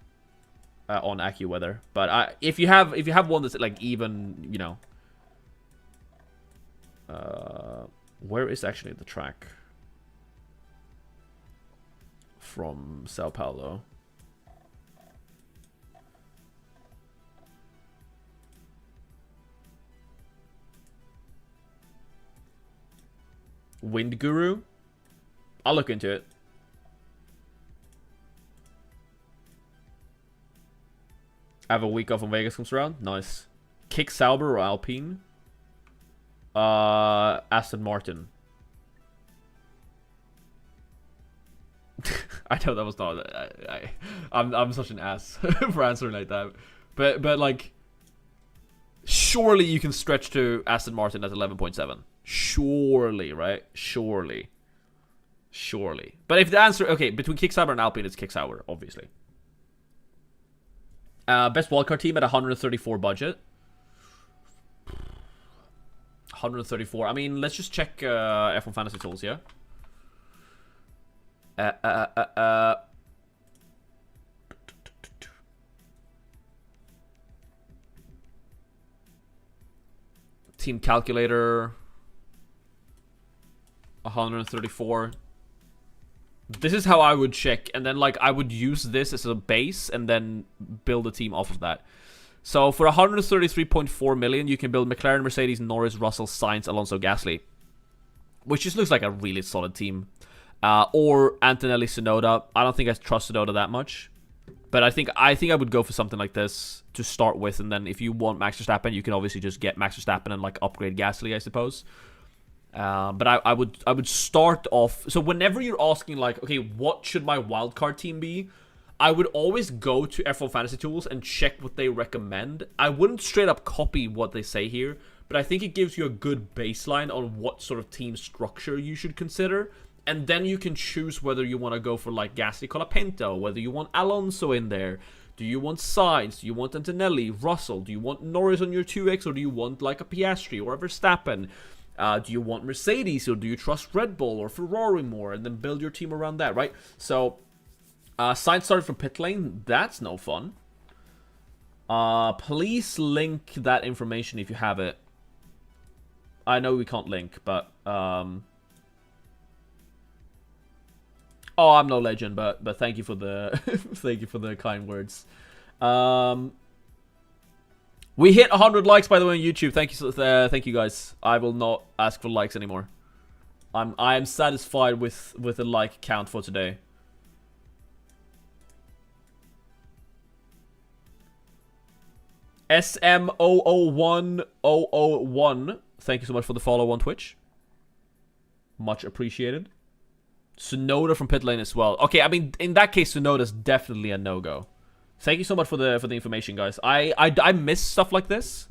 On AccuWeather. But if you have one that's like even, you know. Where is actually the track? From Sao Paulo. Wind Guru? I'll look into it. I have a week off when Vegas comes around. Nice. Kick Sauber or Alpine? Aston Martin. I know that was not... I'm such an ass for answering like that. But like... Surely you can stretch to Aston Martin at 11.7. Surely, right? Surely. But if the answer... Okay, between Kick Sauber and Alpine, it's Kick Sauber, obviously. Best wildcard team at 134 budget. 134. I mean, let's just check F1 Fantasy Tools, yeah? Team calculator. 134. This is how I would check, and then like I would use this as a base and then build a team off of that. So for 133.4 million, you can build McLaren, Mercedes, Norris, Russell, Sainz, Alonso, Gasly, which just looks like a really solid team. Or Antonelli, Tsunoda. I don't think I trust Tsunoda that much, but I think I would go for something like this to start with, and then if you want Max Verstappen, you can obviously just get Max Verstappen and like upgrade Gasly, I suppose. But I would start off. So whenever you're asking like, okay, what should my wildcard team be? I would always go to F1 Fantasy Tools and check what they recommend. I wouldn't straight up copy what they say here, but I think it gives you a good baseline on what sort of team structure you should consider. And then you can choose whether you want to go for like Gasly, Colapinto, whether you want Alonso in there. Do you want Sainz? Do you want Antonelli, Russell? Do you want Norris on your 2X, or do you want like a Piastri or a Verstappen? Do you want Mercedes, or do you trust Red Bull or Ferrari more, and then build your team around that, right? So, Sainz started from pit lane. That's no fun. Please link that information if you have it. I know we can't link, but oh, I'm no legend, but thank you for the thank you for the kind words. We hit 100 likes, by the way, on YouTube. Thank you guys. I will not ask for likes anymore. I am satisfied with the like count for today. SM001001. Thank you so much for the follow on Twitch. Much appreciated. Sunoda from pit lane as well. Okay, I mean, in that case, Sunoda's definitely a no-go. Thank you so much for the information, guys. I miss stuff like this.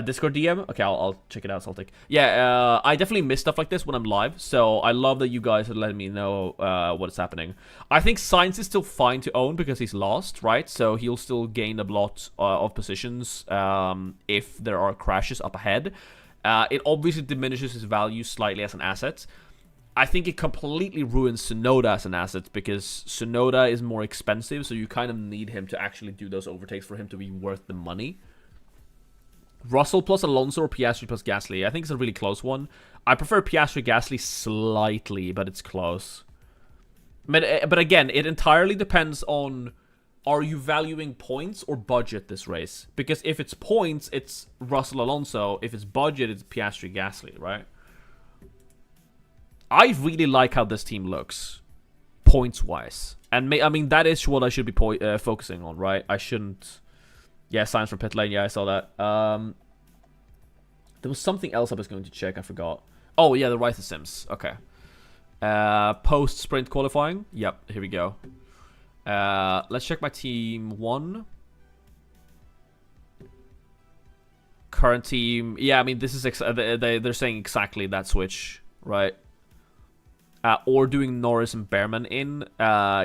Discord DM. Okay, I'll check it out, Celtic. Yeah, I definitely miss stuff like this when I'm live. So I love that you guys are letting me know what's happening. I think Science is still fine to own because he's lost, right? So he'll still gain a lot of positions if there are crashes up ahead. It obviously diminishes his value slightly as an asset. I think it completely ruins Sunoda as an asset because Sunoda is more expensive, so you kind of need him to actually do those overtakes for him to be worth the money. Russell plus Alonso or Piastri plus Gasly? I think it's a really close one. I prefer Piastri Gasly slightly, but it's close. But again, it entirely depends on, are you valuing points or budget this race? Because if it's points, it's Russell Alonso. If it's budget, it's Piastri Gasly, right? I really like how this team looks, points-wise. And I mean, that is what I should be focusing on, right? I shouldn't... Yeah, signs from pit lane. Yeah, I saw that. There was something else I was going to check. I forgot. Oh, yeah, the Ryther Sims. Okay. Post-sprint qualifying. Yep, here we go. Let's check my team 1. Current team. Yeah, I mean, this is... they're saying exactly that switch, right? Or doing Norris and Behrman in,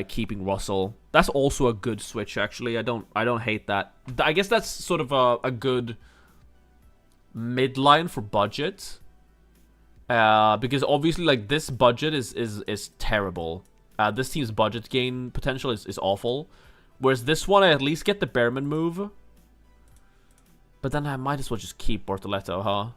keeping Russell. That's also a good switch, actually. I don't hate that. I guess that's sort of a good midline for budget. Because obviously, like, this budget is terrible. This team's budget gain potential is awful. Whereas this one, I at least get the Behrman move. But then I might as well just keep Bortoleto, huh?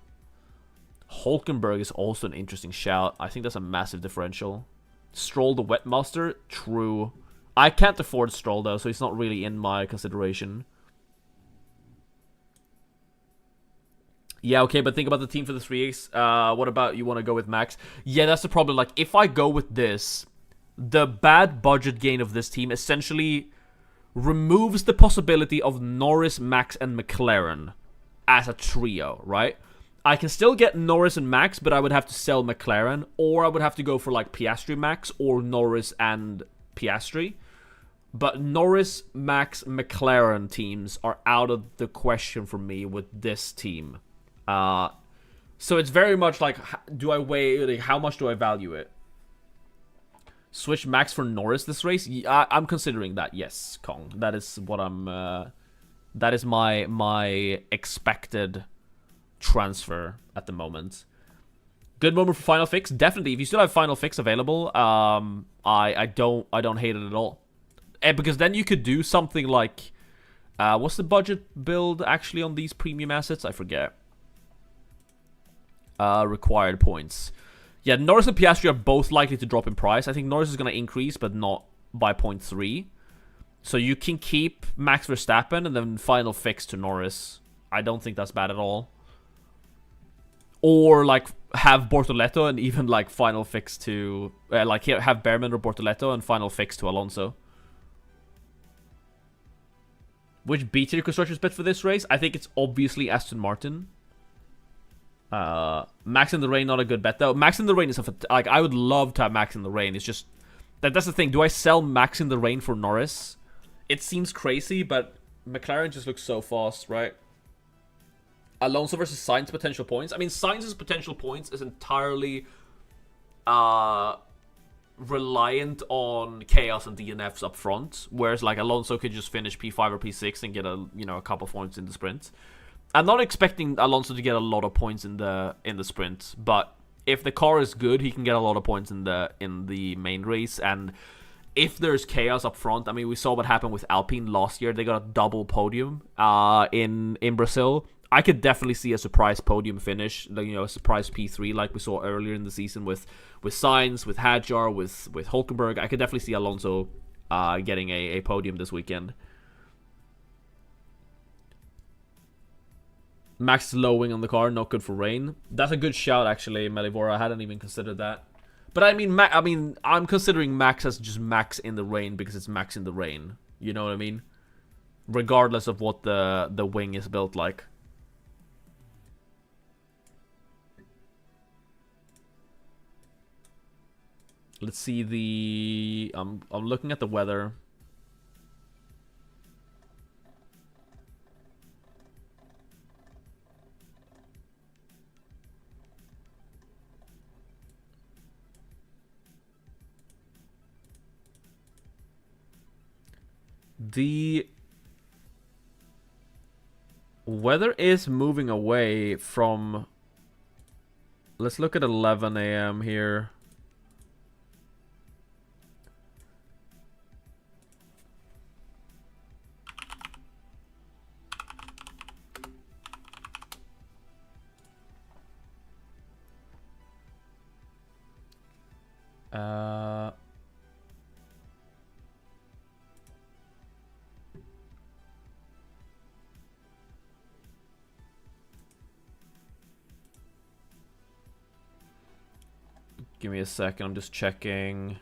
Hulkenberg is also an interesting shout. I think that's a massive differential. Stroll the Wetmaster? True. I can't afford Stroll, though, so he's not really in my consideration. Yeah, okay, but think about the team for the 3X. What about you want to go with Max? Yeah, that's the problem. Like, if I go with this, the bad budget gain of this team essentially removes the possibility of Norris, Max, and McLaren as a trio, right? I can still get Norris and Max, but I would have to sell McLaren, or I would have to go for like Piastri Max or Norris and Piastri. But Norris, Max, McLaren teams are out of the question for me with this team. So it's very much like, do I weigh, like, how much do I value it? Switch Max for Norris this race? I'm considering that, yes, Kong. That is what I'm, that is my expected transfer at the moment. Good moment for Final Fix, definitely. If you still have Final Fix available, I don't hate it at all. Because then you could do something like, what's the budget build actually on these premium assets? I forget. Required points. Yeah, Norris and Piastri are both likely to drop in price. I think Norris is going to increase, but not by 0.3. So you can keep Max Verstappen and then Final Fix to Norris. I don't think that's bad at all. Or, like, have Bortoleto and even, like, Final Fix to... like, have Behrman or Bortoleto and Final Fix to Alonso. Which B-tier constructor's bet for this race? I think it's obviously Aston Martin. Max in the Rain, not a good bet, though. Max in the Rain is like, I would love to have Max in the Rain. It's just... That's the thing. Do I sell Max in the Rain for Norris? It seems crazy, but McLaren just looks so fast, right? Alonso versus Sainz potential points. I mean, Sainz's potential points is entirely reliant on chaos and DNFs up front, whereas like Alonso could just finish P5 or P6 and get a couple points in the sprint. I'm not expecting Alonso to get a lot of points in the sprint, but if the car is good, he can get a lot of points in the main race. And if there's chaos up front, I mean, we saw what happened with Alpine last year. They got a double podium in Brazil. I could definitely see a surprise podium finish, a surprise P3 like we saw earlier in the season with Sainz, with Hadjar, with Hulkenberg. I could definitely see Alonso getting a podium this weekend. Max low wing on the car, not good for rain. That's a good shout, actually, Melivora. I hadn't even considered that. But I mean, I'm considering Max as just Max in the rain because it's Max in the rain. You know what I mean? Regardless of what the wing is built like. Let's see the... I'm looking at the weather. The weather is moving away from... Let's look at 11 a.m. here. Give me a second, I'm just checking.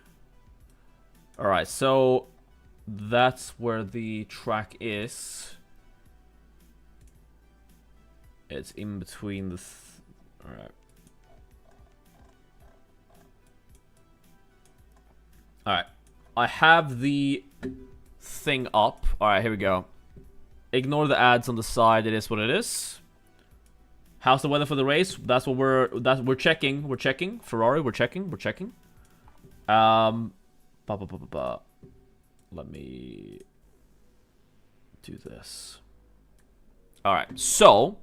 Alright, so that's where the track is. It's in between the... Alright. Alright. I have the thing up. Alright, here we go. Ignore the ads on the side, it is what it is. How's the weather for the race? That's what we're checking. We're checking. Ferrari, we're checking. Let me do this. Alright, so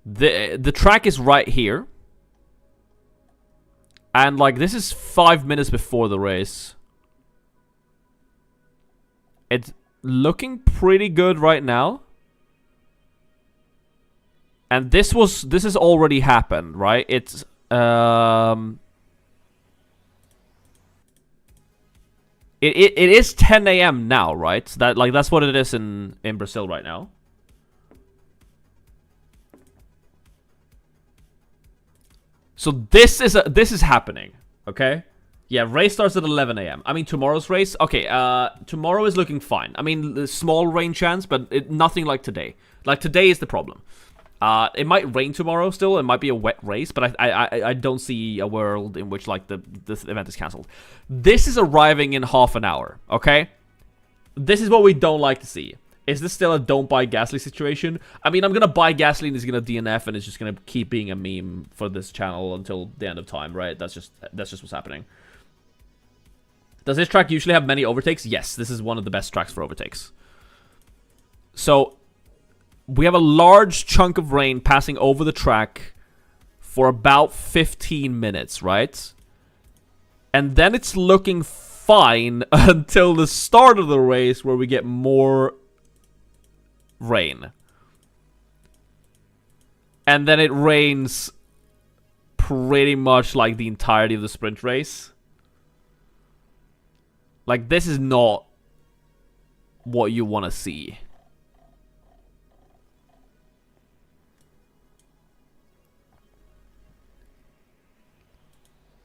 the track is right here. And like this is 5 minutes before the race. It's looking pretty good right now. And this has already happened, right? It's it is 10 a.m. now, right? That's what it is in Brazil right now. So this is happening, okay? Yeah, race starts at 11 a.m. I mean, tomorrow's race, okay, tomorrow is looking fine. I mean, the small rain chance, but nothing like today. Like, today is the problem. It might rain tomorrow still, it might be a wet race, but I don't see a world in which, like, this event is cancelled. This is arriving in half an hour, okay? This is what we don't like to see. Is this still a don't buy Gasly situation? I mean, I'm gonna buy Gasly and he's gonna DNF and it's just gonna keep being a meme for this channel until the end of time, right? That's just what's happening. Does this track usually have many overtakes? Yes, this is one of the best tracks for overtakes. So we have a large chunk of rain passing over the track for about 15 minutes, right? And then it's looking fine until the start of the race where we get more rain. And then it rains pretty much like the entirety of the sprint race. Like, this is not what you want to see.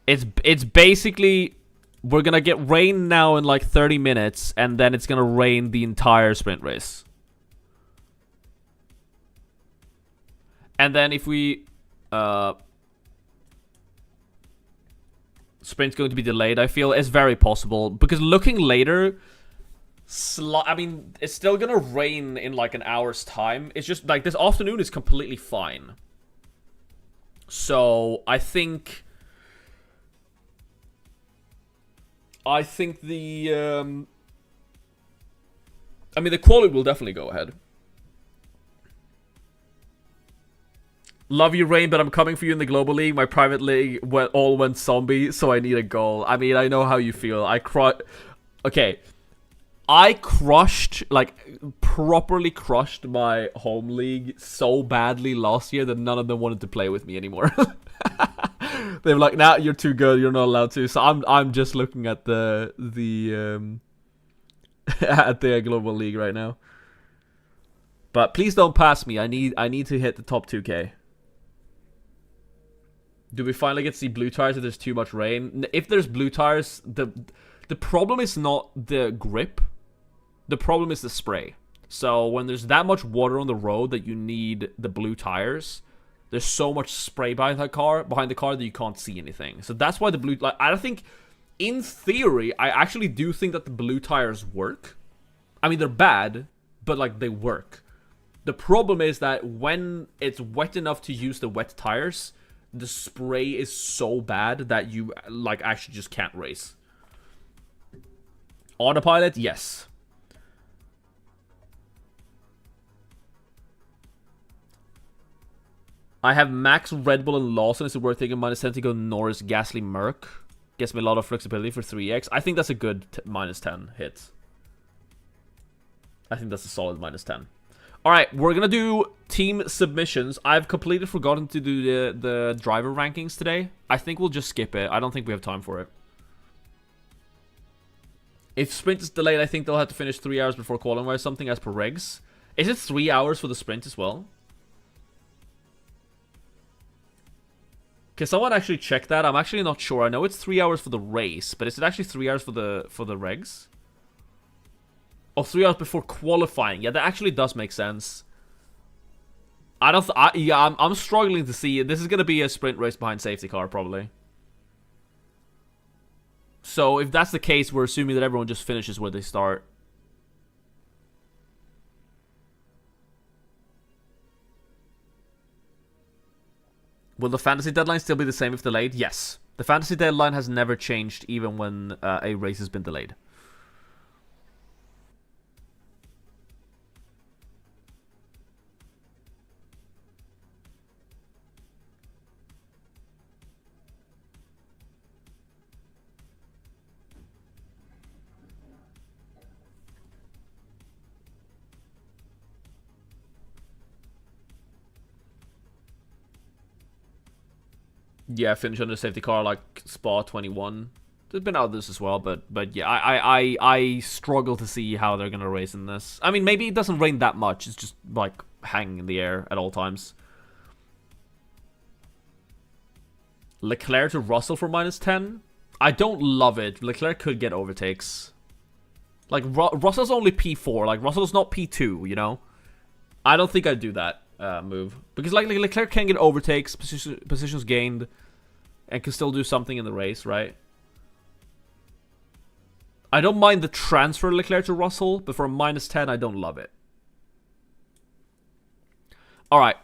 It's basically, we're gonna get rain now in like 30 minutes, and then it's gonna rain the entire sprint race. And then if we, sprint's going to be delayed, I feel. It's very possible, because looking later, I mean, it's still gonna rain in like an hour's time. It's just, like, this afternoon is completely fine. So, I think the, I mean, the quality will definitely go ahead. Love you, Rain, but I'm coming for you in the Global League. My private league all went zombie, so I need a goal. I mean, I know how you feel. Okay. I crushed, like, properly crushed my home league so badly last year that none of them wanted to play with me anymore. They were like, "Nah, you're too good. You're not allowed to." So I'm just looking at the at the Global League right now. But please don't pass me. I need to hit the top 2K. Do we finally get to see blue tires if there's too much rain? If there's blue tires, the problem is not the grip. The problem is the spray. So when there's that much water on the road that you need the blue tires, there's so much spray behind the car that you can't see anything. So that's why the blue... Like, I don't think... In theory, I actually do think that the blue tires work. I mean, they're bad, but, like, they work. The problem is that when it's wet enough to use the wet tires, the spray is so bad that you, like, actually just can't race. Autopilot? Yes. I have Max, Red Bull, and Lawson. Is it worth taking -10 to go Norris, Gasly, Merc? Gets me a lot of flexibility for 3x. I think that's a good -10 hit. I think that's a solid -10. Alright, we're gonna do team submissions. I've completely forgotten to do the driver rankings today. I think we'll just skip it. I don't think we have time for it. If sprint is delayed, I think they'll have to finish 3 hours before qualifying or something as per regs. Is it 3 hours for the sprint as well? Can someone actually check that? I'm actually not sure. I know it's 3 hours for the race, but is it actually 3 hours for the regs? Oh, 3 hours before qualifying. Yeah, that actually does make sense. I'm struggling to see it. This is gonna be a sprint race behind safety car, probably. So if that's the case, we're assuming that everyone just finishes where they start. Will the fantasy deadline still be the same if delayed? Yes. The fantasy deadline has never changed even when a race has been delayed. Yeah, finish on the safety car like Spa 21. There's been others as well, but yeah, I struggle to see how they're gonna race in this. I mean, maybe it doesn't rain that much. It's just like hanging in the air at all times. Leclerc to Russell for -10. I don't love it. Leclerc could get overtakes. Like Russell's only P4. Like Russell's not P2. You know. I don't think I'd do that move because like Leclerc can get overtakes, positions gained, and can still do something in the race, right? I don't mind the transfer Leclerc to Russell, but for a -10, I don't love it. All right,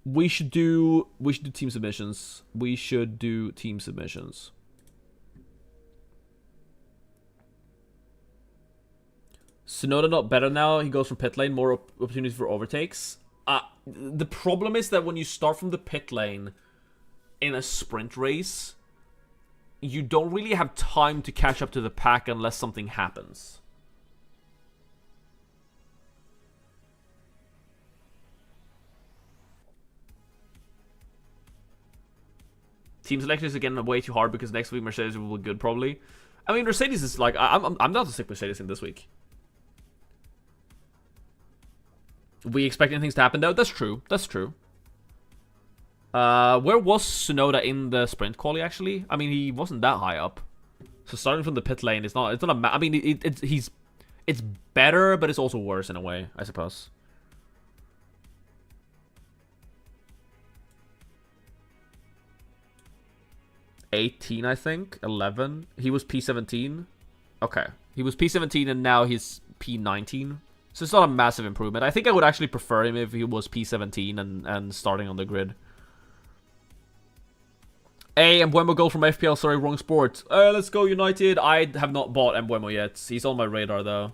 we should do team submissions. We should do team submissions. Tsunoda not better now. He goes from pit lane, more opportunities for overtakes. The problem is that when you start from the pit lane in a sprint race, you don't really have time to catch up to the pack unless something happens. Team selection is again way too hard because next week Mercedes will be good probably. I mean, Mercedes is like I'm not to stick Mercedes in this week. We expecting things to happen though. That's true. That's true. Where was Tsunoda in the sprint quali actually? I mean, he wasn't that high up. So starting from the pit lane, it's not a. I mean, it's better, but it's also worse in a way, I suppose. $18, I think. 11. He was P17. Okay, he was P17 and now he's P19. So it's not a massive improvement. I think I would actually prefer him if he was P17 and starting on the grid. Hey, Mbeumo goal from FPL. Sorry, wrong sport. Let's go United. I have not bought Mbeumo yet. He's on my radar though.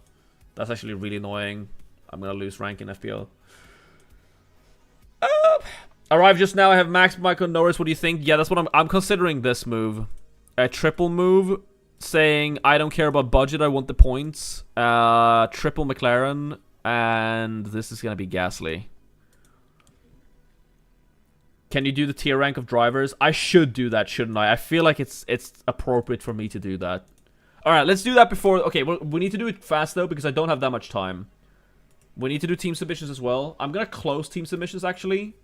That's actually really annoying. I'm gonna lose rank in FPL. Arrived just now. I have Max, Michael, Norris. What do you think? Yeah, that's what I'm considering this move. A triple move. Saying, I don't care about budget, I want the points. Triple McLaren. And this is going to be Gasly. Can you do the tier rank of drivers? I should do that, shouldn't I? I feel like it's appropriate for me to do that. Alright, let's do that before... Okay, we need to do it fast, though, because I don't have that much time. We need to do team submissions as well. I'm gonna close team submissions actually.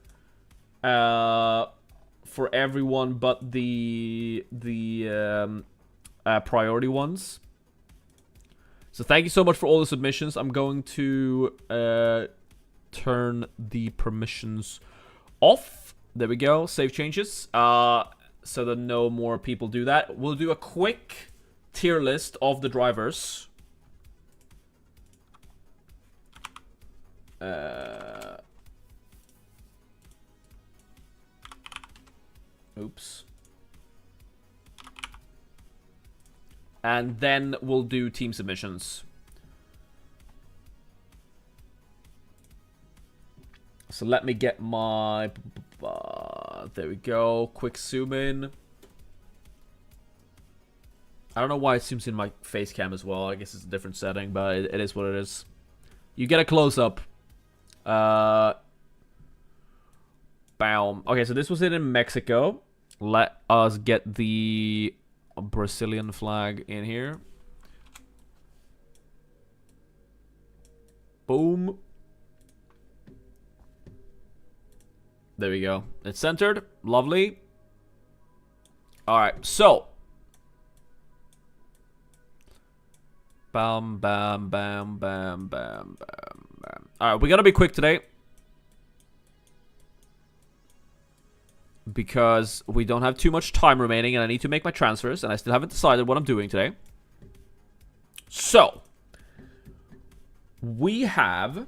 For everyone but the priority ones. So thank you so much for all the submissions. I'm going to turn the permissions off. There we go. Save changes. So that no more people do that. We'll do a quick tier list of the drivers. Oops. And then we'll do team submissions. So let me get my... there we go. Quick zoom in. I don't know why it zooms in my face cam as well. I guess it's a different setting, but it is what it is. You get a close-up. Bam. Okay, so this was it in Mexico. Let us get the Brazilian flag in here. Boom. There we go. It's centered. Lovely. Alright, so. Bam, bam, bam, bam, bam, bam, bam. Alright, we gotta be quick today. Because we don't have too much time remaining and I need to make my transfers. And I still haven't decided what I'm doing today. So. We have...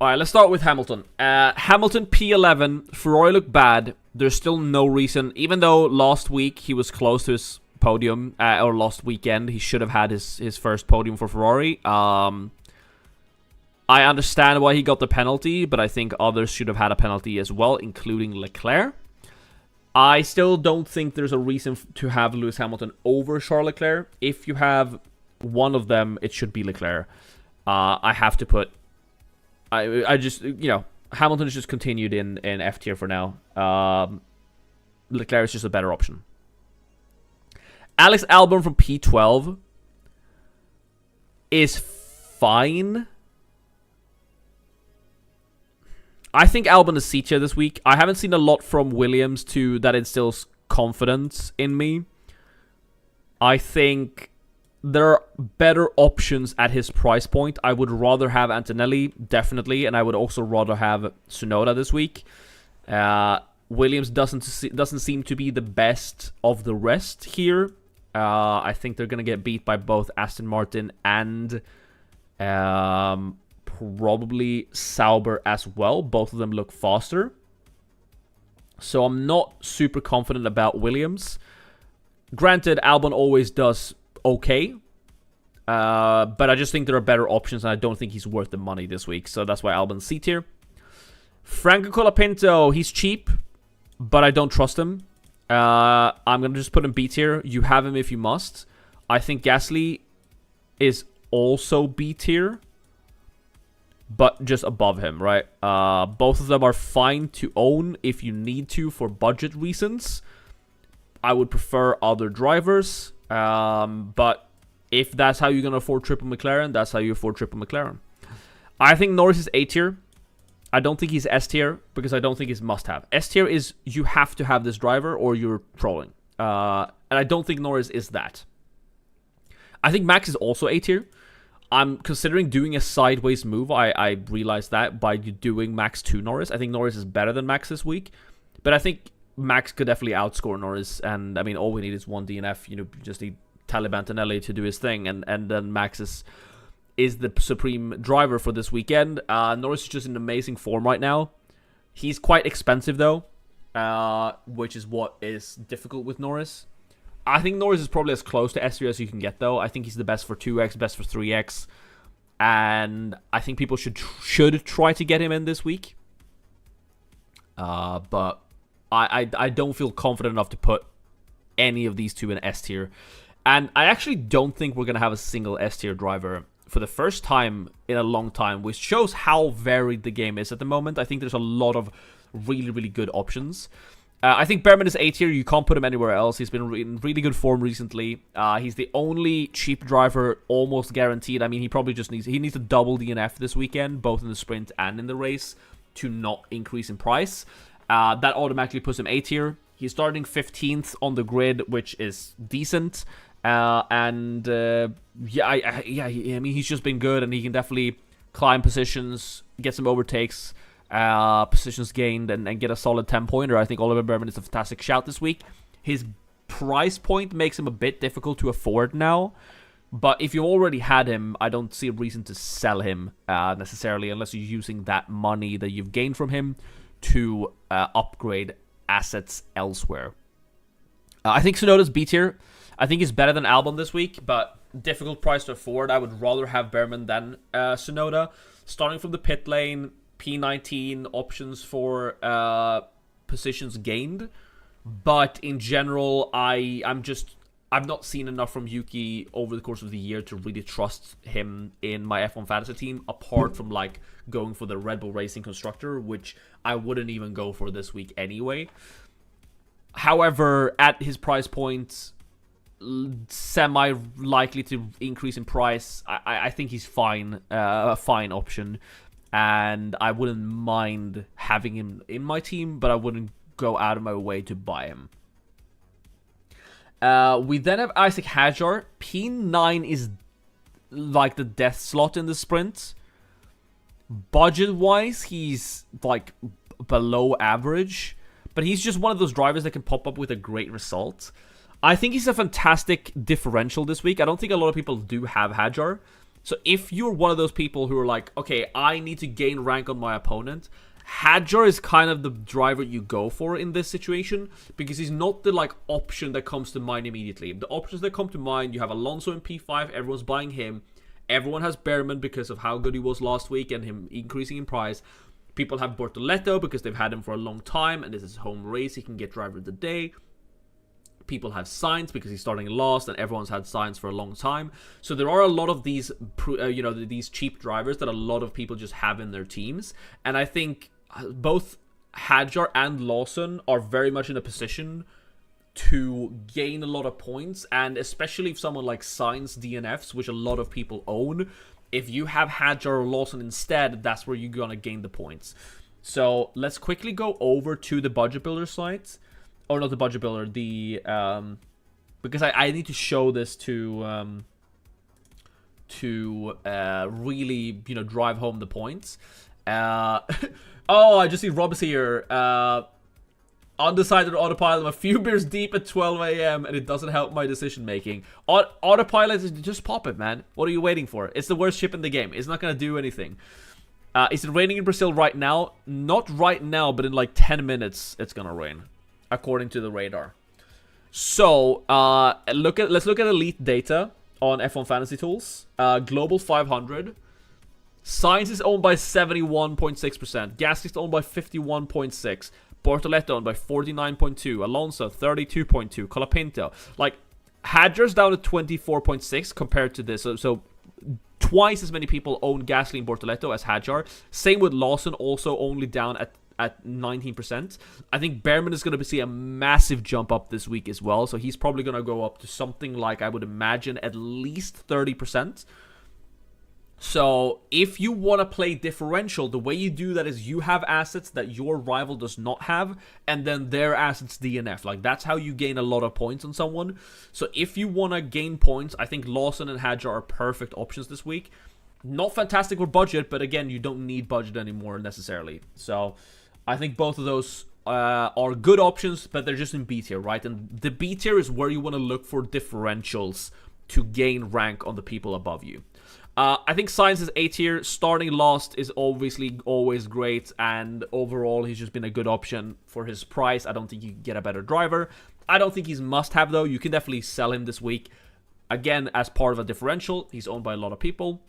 Alright, let's start with Hamilton. Hamilton P11. Ferrari looked bad. There's still no reason. Even though last week he was close to his podium, or last weekend, he should have had his first podium for Ferrari. I understand why he got the penalty, but I think others should have had a penalty as well, including Leclerc. I still don't think there's a reason to have Lewis Hamilton over Charles Leclerc. If you have one of them, it should be Leclerc. I have to put... I just, you know, Hamilton is just continued in F tier for now. Leclerc is just a better option. Alex Albon from P12 is fine. I think Albon is C tier this week. I haven't seen a lot from Williams that instills confidence in me. I think there are better options at his price point. I would rather have Antonelli, definitely, and I would also rather have Tsunoda this week. Williams doesn't seem to be the best of the rest here. I think they're going to get beat by both Aston Martin and probably Sauber as well. Both of them look faster. So I'm not super confident about Williams. Granted, Albon always does okay. But I just think there are better options, and I don't think he's worth the money this week. So that's why Albon's C tier. Franco Colapinto, he's cheap, but I don't trust him. I'm going to just put him B tier. You have him if you must. I think Gasly is also B tier, but just above him, right? Both of them are fine to own if you need to for budget reasons. I would prefer other drivers, but if that's how you're going to afford triple McLaren, that's how you afford triple McLaren. I think Norris is A tier. I don't think he's S tier because I don't think he's must-have. S tier is you have to have this driver or you're trolling. And I don't think Norris is that. I think Max is also A tier. I'm considering doing a sideways move. I realized that by doing Max to Norris. I think Norris is better than Max this week. But I think Max could definitely outscore Norris. And, I mean, all we need is one DNF. You know, just need Taliban Antonelli to do his thing. And then Max is the supreme driver for this weekend. Norris is just in amazing form right now. He's quite expensive, though, which is what is difficult with Norris. I think Norris is probably as close to S tier as you can get, though. I think he's the best for 2x, best for 3x. And I think people should try to get him in this week. But I don't feel confident enough to put any of these two in S tier. And I actually don't think we're going to have a single S-tier driver for the first time in a long time, which shows how varied the game is at the moment. I think there's a lot of really, really good options. I think Bearman is A tier. You can't put him anywhere else. He's been in really good form recently. He's the only cheap driver almost guaranteed. I mean, he probably just needs to double DNF this weekend, both in the sprint and in the race, to not increase in price. That automatically puts him A tier. He's starting 15th on the grid, which is decent. I mean, he's just been good, and he can definitely climb positions, get some overtakes, positions gained, and get a solid 10-pointer. I think Oliver Bearman is a fantastic shout this week. His price point makes him a bit difficult to afford now, but if you already had him, I don't see a reason to sell him necessarily, unless you're using that money that you've gained from him to upgrade assets elsewhere. I think Tsunoda's B tier. I think he's better than Albon this week, but difficult price to afford. I would rather have Bearman than Tsunoda. Starting from the pit lane, P19 options for positions gained. But in general, I've not seen enough from Yuki over the course of the year to really trust him in my F1 fantasy team, apart from like going for the Red Bull Racing Constructor, which I wouldn't even go for this week anyway. However, at his price point, semi-likely to increase in price, I think he's fine, a fine option, and I wouldn't mind having him in my team, but I wouldn't go out of my way to buy him. We then have Isaac Hadjar. P9 is like the death slot in the sprint. Budget-wise, he's like below average, but he's just one of those drivers that can pop up with a great result. I think he's a fantastic differential this week. I don't think a lot of people do have Hadjar. So if you're one of those people who are like, okay, I need to gain rank on my opponent, Hadjar is kind of the driver you go for in this situation, because he's not the like option that comes to mind immediately. The options that come to mind, you have Alonso in P5, everyone's buying him. Everyone has Bearman because of how good he was last week and him increasing in price. People have Bortoleto because they've had him for a long time and this is his home race, he can get driver of the day. People have Sainz because he's starting last, and everyone's had Sainz for a long time. So there are a lot of these, these cheap drivers that a lot of people just have in their teams. And I think both Hadjar and Lawson are very much in a position to gain a lot of points, and especially if someone like Sainz DNFs, which a lot of people own, if you have Hadjar or Lawson instead, that's where you're gonna gain the points. So let's quickly go over to the budget builder site. Or not the budget builder, the because I need to show this to really drive home the points. Oh, I just see Rob's here. Undecided autopilot. I'm a few beers deep at 12 a.m. and it doesn't help my decision making. Autopilot, just pop it, man. What are you waiting for? It's the worst ship in the game. It's not gonna do anything. Is it raining in Brazil right now? Not right now, but in like 10 minutes it's gonna rain, according to the radar. So, let's look at elite data on F1 Fantasy Tools. Global 500. Sainz is owned by 71.6%. Gasly is owned by 51.6%. Bortoleto owned by 49.2%. Alonso 32.2%. Colapinto. Like, Hadjar's down to 24.6% compared to this. So twice as many people own Gasly and Bortoleto as Hadjar. Same with Lawson, also only down at 19%. I think Bearman is going to see a massive jump up this week as well. So he's probably going to go up to something like, I would imagine, at least 30%. So if you want to play differential, the way you do that is you have assets that your rival does not have, and then their assets DNF. Like, that's how you gain a lot of points on someone. So if you want to gain points, I think Lawson and Hadjar are perfect options this week. Not fantastic with budget, but again, you don't need budget anymore necessarily. So I think both of those are good options, but they're just in B tier, right? And the B tier is where you want to look for differentials to gain rank on the people above you. I think Sainz is A tier. Starting last is obviously always great, and overall he's just been a good option for his price. I don't think you can get a better driver. I don't think he's must-have though. You can definitely sell him this week. Again, as part of a differential, he's owned by a lot of people.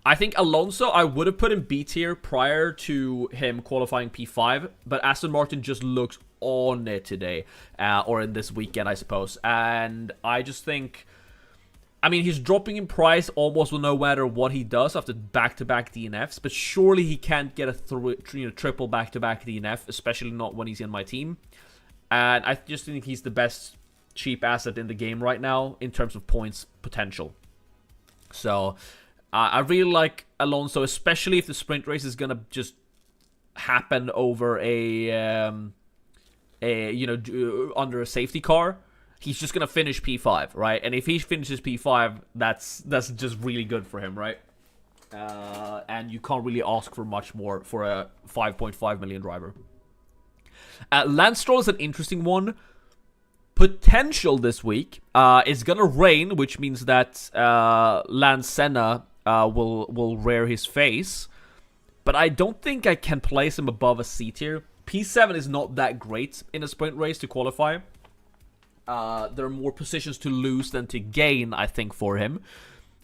I think Alonso, I would have put in B tier prior to him qualifying P5, but Aston Martin just looks on it today, or in this weekend, I suppose. And I just think, I mean, he's dropping in price almost no matter what he does after back-to-back DNFs, but surely he can't get a triple back-to-back DNF, especially not when he's in my team. And I just think he's the best cheap asset in the game right now in terms of points potential. So I really like Alonso, especially if the sprint race is gonna just happen over under a safety car. He's just gonna finish P5, right? And if he finishes P5, that's just really good for him, right? And you can't really ask for much more for a 5.5 million driver. Lance Stroll is an interesting one. Potential this week. It's gonna rain, which means that Lance Senna will rear his face. But I don't think I can place him above a C tier. P7 is not that great in a sprint race to qualify. There are more positions to lose than to gain, I think, for him.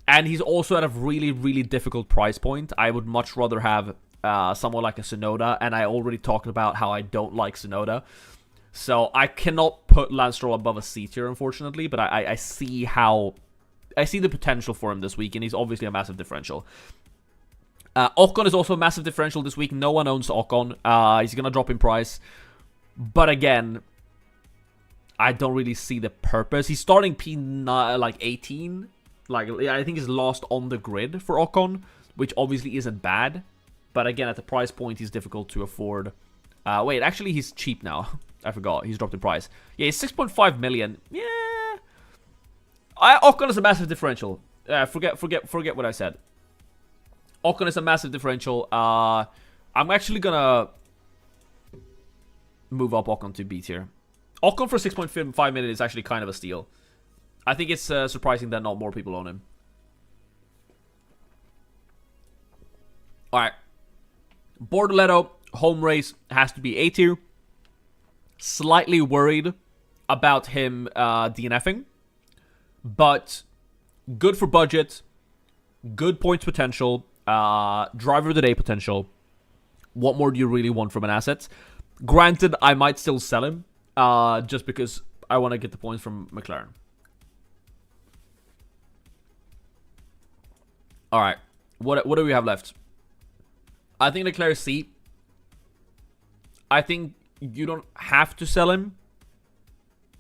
And he's also at a really, really difficult price point. I would much rather have someone like a Tsunoda, and I already talked about how I don't like Tsunoda. So I cannot put Lance Stroll above a C tier, unfortunately, but I see the potential for him this week, and he's obviously a massive differential. Ocon is also a massive differential this week. No one owns Ocon. He's going to drop in price. But again, I don't really see the purpose. He's starting P9, 18. I think he's lost on the grid for Ocon, which obviously isn't bad. But again, at the price point, he's difficult to afford. Wait, actually, he's cheap now. I forgot. He's dropped in price. Yeah, he's 6.5 million. Yeah. Ocon is a massive differential. Forget what I said. Ocon is a massive differential. I'm actually gonna move up Ocon to B tier. Ocon for 6.5 million is actually kind of a steal. I think it's surprising that not more people own him. Alright. Bortoleto, home race, has to be A tier. Slightly worried about him DNFing. But good for budget. Good points potential. Driver of the day potential. What more do you really want from an asset? Granted, I might still sell him. Just because I want to get the points from McLaren. Alright. What do we have left? I think Leclerc C. I think you don't have to sell him.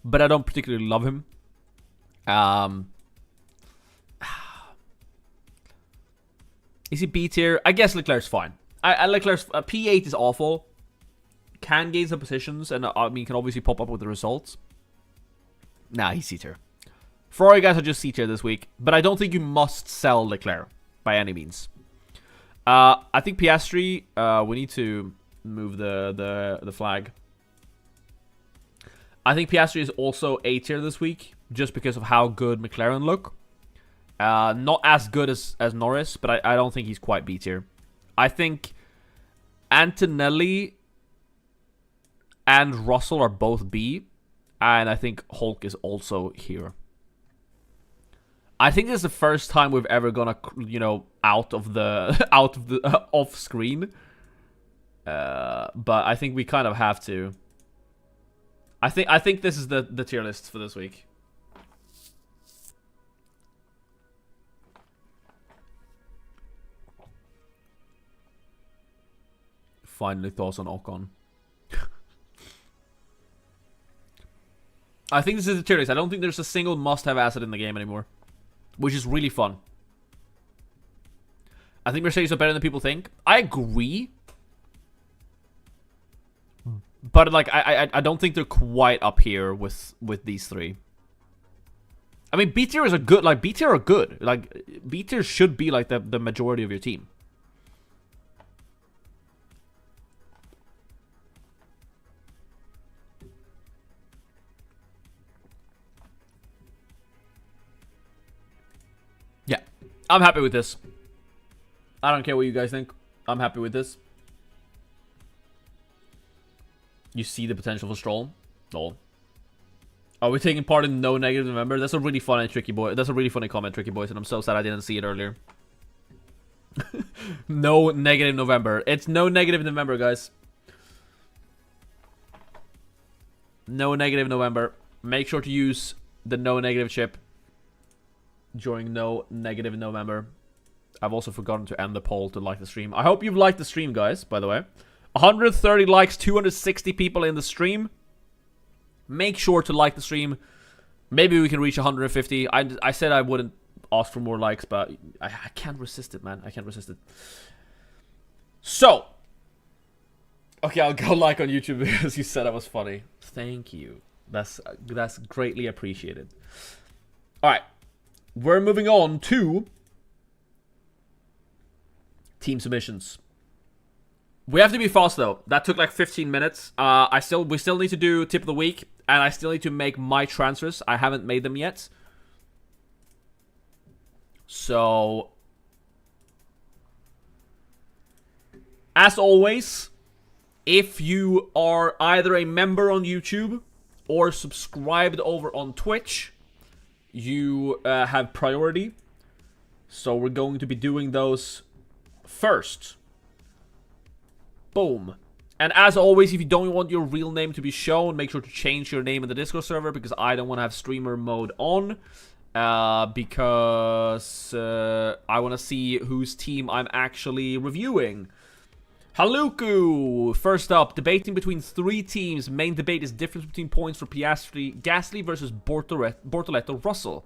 But I don't particularly love him. Is he B tier? I guess Leclerc's fine. Leclerc's P8 is awful. Can gain some positions, and can obviously pop up with the results. Nah, he's C tier. Ferrari guys are just C tier this week, but I don't think you must sell Leclerc by any means. I think Piastri, we need to move the flag. I think Piastri is also A tier this week, just because of how good McLaren look. Not as good as Norris, but I don't think he's quite B tier. I think Antonelli and Russell are both B, and I think Hulk is also here. I think this is the first time we've ever gone, out of the off screen. But I think we kind of have to. I think this is the tier list for this week. Finally, thoughts on Ocon. I think this is the tier list. I don't think there's a single must-have asset in the game anymore, which is really fun. I think Mercedes are better than people think. I agree, but I don't think they're quite up here with these three. I mean, B tier is a good. B tier are good. B tier should be the majority of your team. Yeah, I'm happy with this. I don't care what you guys think. I'm happy with this. You see the potential for Stroll? No. Are we taking part in No Negative November? That's a really funny Tricky Boy. That's a really funny comment, Tricky Boys, and I'm so sad I didn't see it earlier. No Negative November. It's No Negative November, guys. No negative November. Make sure to use the no negative chip during no negative November. I've also forgotten to end the poll to like the stream. I hope you've liked the stream, guys, by the way. 130 likes, 260 people in the stream. Make sure to like the stream. Maybe we can reach 150. I said I wouldn't ask for more likes, but I can't resist it, man. I can't resist it. So, okay, I'll go like on YouTube because you said I was funny. Thank you. That's greatly appreciated. All right, we're moving on to team submissions. We have to be fast though. That took like 15 minutes. We still need to do tip of the week, and I still need to make my transfers. I haven't made them yet. So, as always, if you are either a member on YouTube or subscribed over on Twitch, you have priority. So we're going to be doing those first. Boom. And as always, if you don't want your real name to be shown, make sure to change your name in the Discord server, because I don't want to have streamer mode on. Because I want to see whose team I'm actually reviewing. Haluku, first up, debating between 3 teams. Main debate is difference between points for Piastri, Gasly versus Bortoleto, Russell.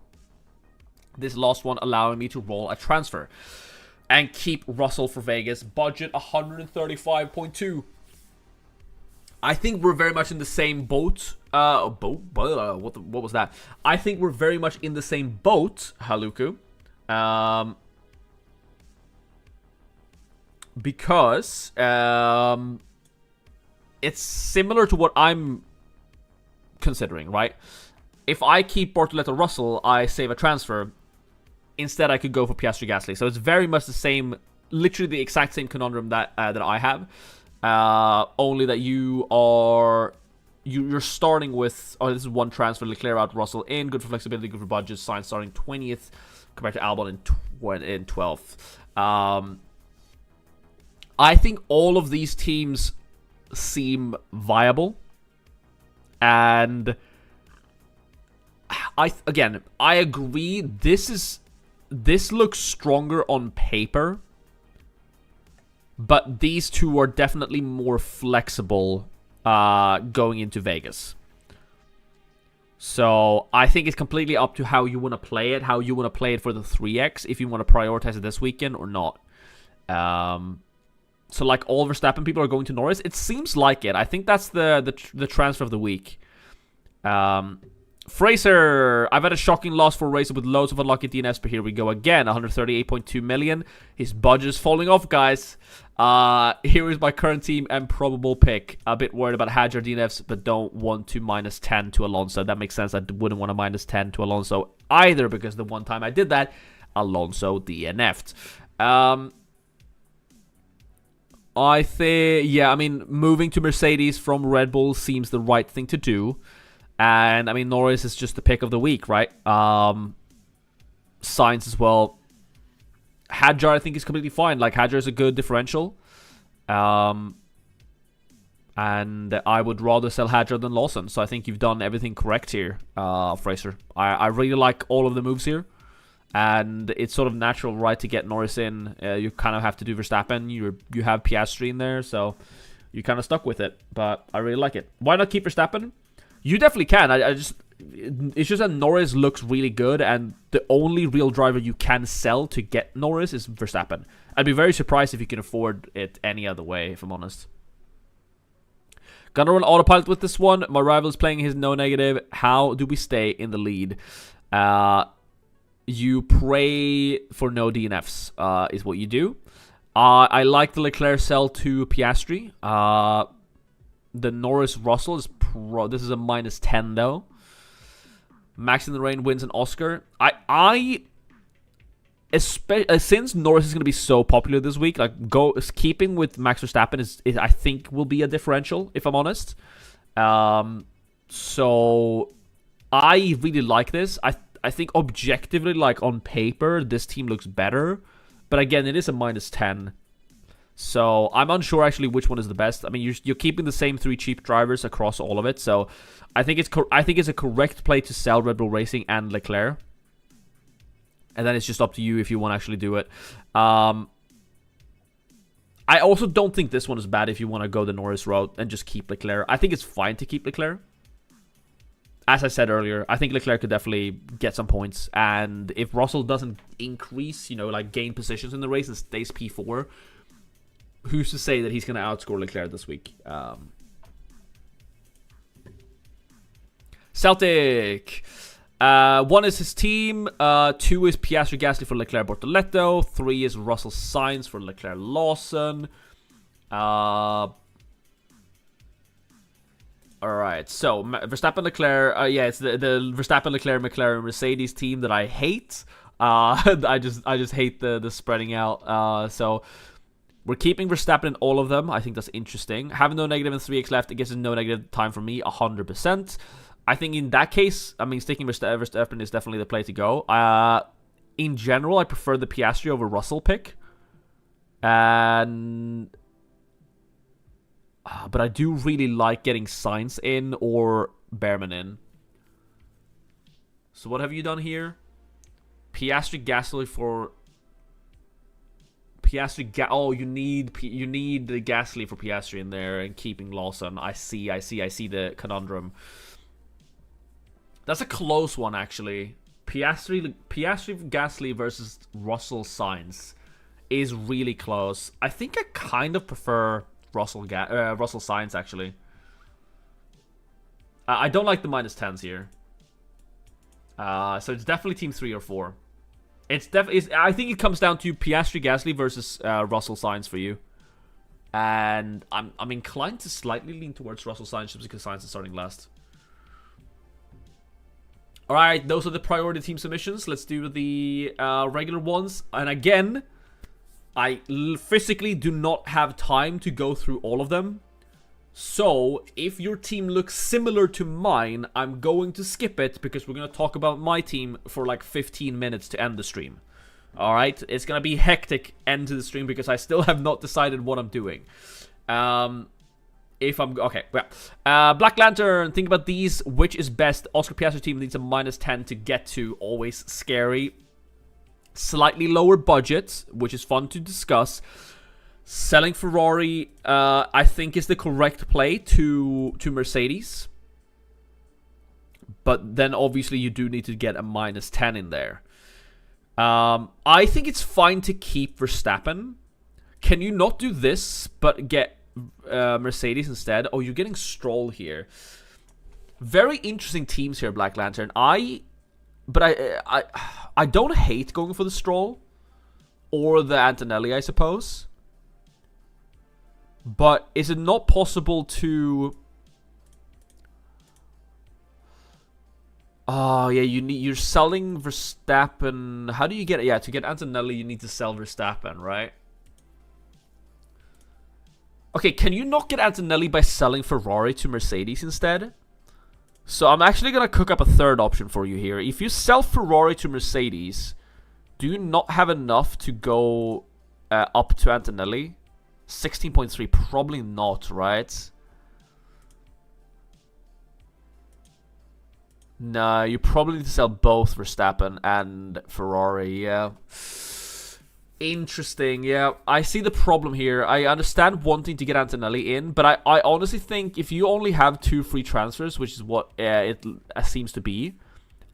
This last one allowing me to roll a transfer and keep Russell for Vegas. Budget 135.2. I think we're very much in the same boat. What was that? I think we're very much in the same boat, Haluku. Because it's similar to what I'm considering, right? If I keep Bortoleto Russell, I save a transfer. Instead, I could go for Piastri Gasly. So it's very much the same, literally the exact same conundrum that I have. Only that you're starting with, oh, this is one transfer, Leclerc out, Russell in, good for flexibility, good for budget, Sainz starting 20th compared to Albon in 12th. I think all of these teams seem viable, and I agree. This looks stronger on paper, but these two are definitely more flexible going into Vegas. So I think it's completely up to how you want to play it, how you want to play it for the 3x, if you want to prioritize it this weekend or not. So like all Verstappen people are going to Norris. It seems like it. I think that's the transfer of the week. Fraser, I've had a shocking loss for Racer with loads of unlucky DNFs, but here we go again. 138.2 million. His budget is falling off, guys. Here is my current team and probable pick. A bit worried about Hadjar DNFs, but don't want to minus 10 to Alonso. That makes sense. I wouldn't want to minus 10 to Alonso either, because the one time I did that, Alonso DNF'd. I think, yeah, I mean, moving to Mercedes from Red Bull seems the right thing to do. And, I mean, Norris is just the pick of the week, right? Sainz as well. Hadjar, I think, is completely fine. Like, Hadjar is a good differential. And I would rather sell Hadjar than Lawson. So I think you've done everything correct here, Fraser. I really like all of the moves here. And it's sort of natural, right, to get Norris in. You kind of have to do Verstappen. You have Piastri in there, so you're kind of stuck with it. But I really like it. Why not keep Verstappen? You definitely can. It's just that Norris looks really good, and the only real driver you can sell to get Norris is Verstappen. I'd be very surprised if you can afford it any other way, if I'm honest. Gonna run autopilot with this one. My rival is playing his no negative. How do we stay in the lead? You pray for no DNFs, is what you do. I like the Leclerc sell to Piastri. The Norris Russell is this is a minus 10 though. Max in the Rain wins an Oscar. Since Norris is going to be so popular this week, like keeping with Max Verstappen is I think will be a differential, if I'm honest. So I really like this. I think objectively, like on paper, this team looks better. But again, it is a minus 10. So I'm unsure actually which one is the best. I mean, you're keeping the same 3 cheap drivers across all of it. So I think it's a correct play to sell Red Bull Racing and Leclerc. And then it's just up to you if you want to actually do it. I also don't think this one is bad if you want to go the Norris route and just keep Leclerc. I think it's fine to keep Leclerc. As I said earlier, I think Leclerc could definitely get some points. And if Russell doesn't increase, you know, like gain positions in the race and stays P4, who's to say that he's going to outscore Leclerc this week? Celtic. 1 is his team. 2 is Piastri, Gasly for Leclerc, Bortoleto. 3 is Russell Sainz for Leclerc, Lawson. Alright, so Verstappen, Leclerc. Yeah, it's the Verstappen, Leclerc, McLaren, Mercedes team that I hate. I just hate the spreading out. So we're keeping Verstappen in all of them. I think that's interesting. Having no negative and 3x left, it gives a no negative time for me, 100%. I think in that case, I mean, sticking Verstappen is definitely the play to go. In general, I prefer the Piastri over Russell pick. And but I do really like getting Sainz in or Behrman in. So what have you done here? Piastri, Gasly for Piastri. Oh, you need the Gasly for Piastri in there and keeping Lawson. I see the conundrum. That's a close one, actually. Piastri, Gasly versus Russell Sainz is really close. I think I kind of prefer Russell Sainz, actually. I don't like the -10s here. So it's definitely team 3 or 4. I think it comes down to Piastri, Gasly versus Russell Sainz for you. And I'm inclined to slightly lean towards Russell Sainz just because Sainz is starting last. Alright, those are the priority team submissions. Let's do the regular ones. And again, I physically do not have time to go through all of them. So, if your team looks similar to mine, I'm going to skip it because we're going to talk about my team for like 15 minutes to end the stream. Alright, it's going to be hectic end to the stream because I still have not decided what I'm doing. Okay, well. Black Lantern, think about these. Which is best? Oscar Piastri team needs a -10 to get to. Always scary. Slightly lower budget, which is fun to discuss. Selling Ferrari, I think, is the correct play to Mercedes. But then, obviously, you do need to get a -10 in there. I think it's fine to keep Verstappen. Can you not do this, but get Mercedes instead? Oh, you're getting Stroll here. Very interesting teams here, Black Lantern. But I don't hate going for the Stroll or the Antonelli, I suppose. But is it not possible to? Oh yeah, you're selling Verstappen. How do you get it? Yeah, to get Antonelli, you need to sell Verstappen, right? Okay, can you not get Antonelli by selling Ferrari to Mercedes instead? So I'm actually going to cook up a third option for you here. If you sell Ferrari to Mercedes, do you not have enough to go up to Antonelli? 16.3, probably not, right? No, you probably need to sell both Verstappen and Ferrari, yeah. Interesting, yeah. I see the problem here. I understand wanting to get Antonelli in, but I honestly think if you only have 2 free transfers, which is what it seems to be,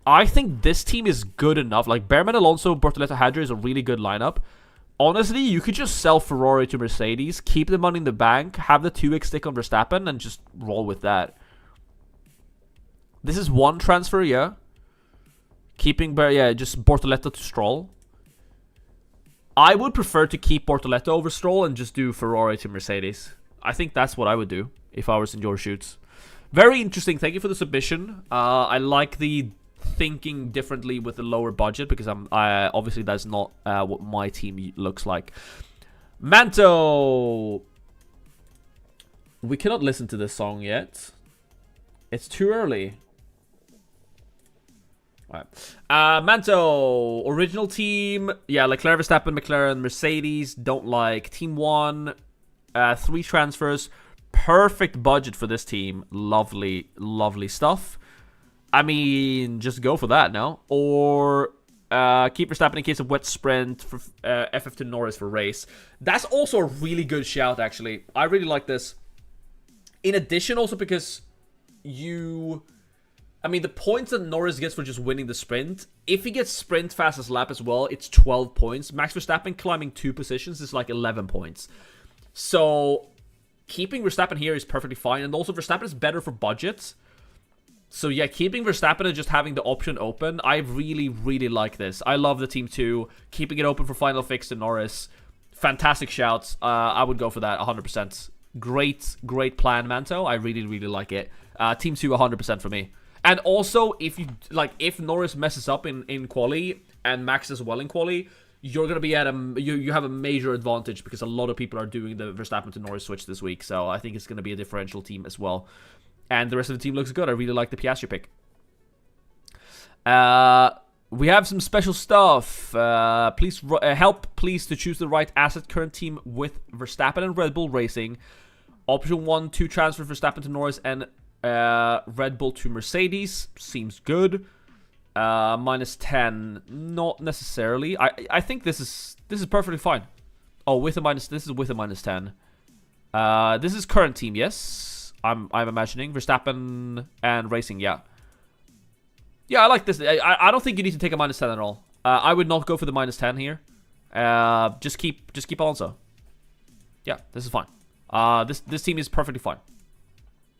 I think this team is good enough. Like, Behrman, Alonso, Bortoleto, Hadjar is a really good lineup. Honestly, you could just sell Ferrari to Mercedes, keep the money in the bank, have the 2x stick on Verstappen, and just roll with that. This is 1 transfer, yeah. Keeping, just Bortoleto to Stroll. I would prefer to keep Bortoleto over Stroll and just do Ferrari to Mercedes. I think that's what I would do if I was in your shoots. Very interesting. Thank you for the submission. I like the thinking differently with the lower budget because obviously that's not what my team looks like. Manto. We cannot listen to this song yet. It's too early. All right. Manto, original team. Yeah, Leclerc, Verstappen, McLaren, Mercedes. Don't like. Team 1, 3 transfers. Perfect budget for this team. Lovely, lovely stuff. I mean, just go for that, no? Or keep Verstappen in case of wet sprint, for FF to Norris for race. That's also a really good shout, actually. I really like this. In addition, also because I mean, the points that Norris gets for just winning the sprint, if he gets sprint fastest lap as well, it's 12 points. Max Verstappen climbing 2 positions is like 11 points. So, keeping Verstappen here is perfectly fine. And also, Verstappen is better for budget. So, yeah, keeping Verstappen and just having the option open, I really, really like this. I love the Team 2. Keeping it open for final fix to Norris. Fantastic shouts. I would go for that 100%. Great, great plan, Manto. I really, really like it. Team 2, 100% for me. And also, if Norris messes up in quali and Max as well in quali, you're gonna be at you have a major advantage because a lot of people are doing the Verstappen to Norris switch this week. So I think it's gonna be a differential team as well. And the rest of the team looks good. I really like the Piastri pick. We have some special stuff. Please help to choose the right asset. Current team with Verstappen and Red Bull Racing. Option 1, 2 transfer Verstappen to Norris and Red Bull to Mercedes. Seems good. Minus 10, not necessarily. I think this is perfectly fine. Oh, with a minus, this is with a minus 10. This is current team, yes. I'm imagining Verstappen and Racing, yeah. Yeah, I like this. I don't think you need to take a minus 10 at all. I would not go for the minus 10 here. Just keep Alonso. Yeah, this is fine. This team is perfectly fine.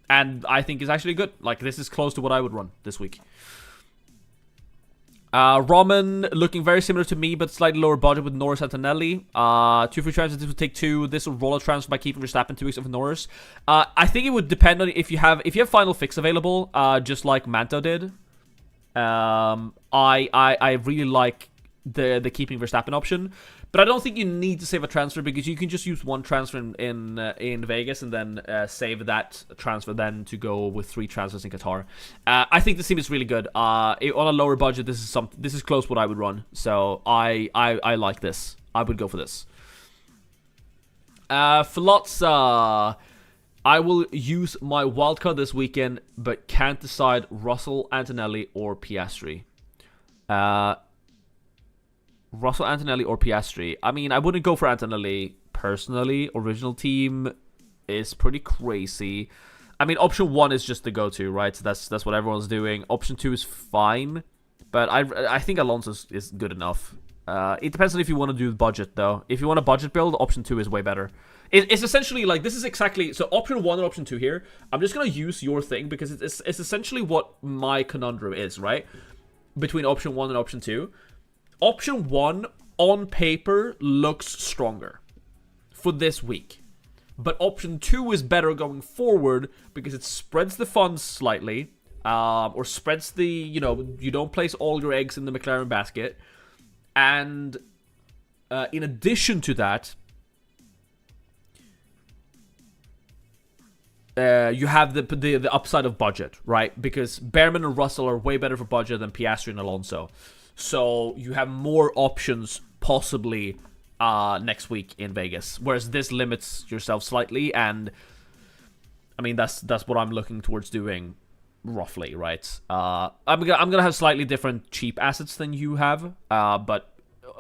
And I think is actually good. Like, this is close to what I would run this week. Roman looking very similar to me, but slightly lower budget with Norris and Antonelli. 2 free transfers. This would take 2. This will roll a transfer by keeping Verstappen 2 weeks of Norris. I think it would depend on if you have final fix available, just like Manto did. I really like the keeping Verstappen option. But I don't think you need to save a transfer because you can just use 1 transfer in Vegas and then save that transfer then to go with 3 transfers in Qatar. I think this team is really good. On a lower budget, this is close to what I would run. So I like this. I would go for this. Filotza. I will use my wildcard this weekend, but can't decide Russell, Antonelli, or Piastri. Russell, Antonelli, or Piastri. I mean, I wouldn't go for Antonelli personally. Original team is pretty crazy. I mean, option 1 is just the go-to, right? So that's what everyone's doing. Option 2 is fine, but I think Alonso is good enough. It depends on if you want to do the budget, though. If you want a budget build, option 2 is way better. It's essentially like, this is exactly, so option 1 and option 2 here, I'm just going to use your thing because it's essentially what my conundrum is, right? Between option 1 and option 2. Option 1, on paper, looks stronger for this week. But option 2 is better going forward because it spreads the funds slightly. Or spreads the, you don't place all your eggs in the McLaren basket. And in addition to that, you have the upside of budget, right? Because Behrman and Russell are way better for budget than Piastri and Alonso. So you have more options possibly next week in Vegas. Whereas this limits yourself slightly, and I mean that's what I'm looking towards doing roughly, right? I'm gonna have slightly different cheap assets than you have, but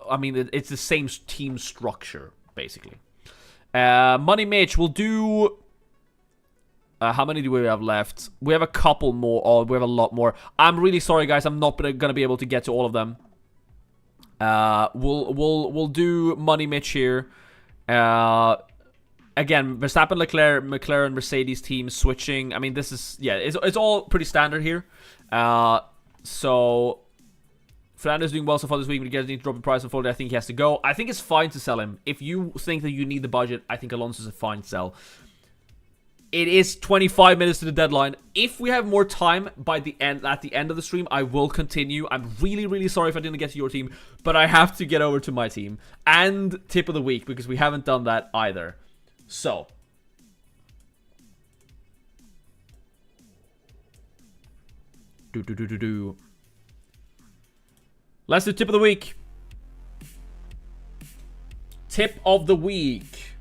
I mean it's the same team structure basically. Money Mitch, we'll do. How many do we have left? We have a couple more. Oh, we have a lot more. I'm really sorry, guys. I'm not gonna be able to get to all of them. We'll do Money Mitch here. Again, Verstappen, Leclerc, McLaren, Mercedes team switching. I mean, this is it's all pretty standard here. So Fernando's doing well so far this week. But you guys need to drop the price and fold. I think he has to go. I think it's fine to sell him. If you think that you need the budget, I think Alonso's a fine sell. It is 25 minutes to the deadline. If we have more time at the end of the stream, I will continue. I'm really, really sorry if I didn't get to your team, but I have to get over to my team. And tip of the week, because we haven't done that either. So. Let's do tip of the week. Tip of the week.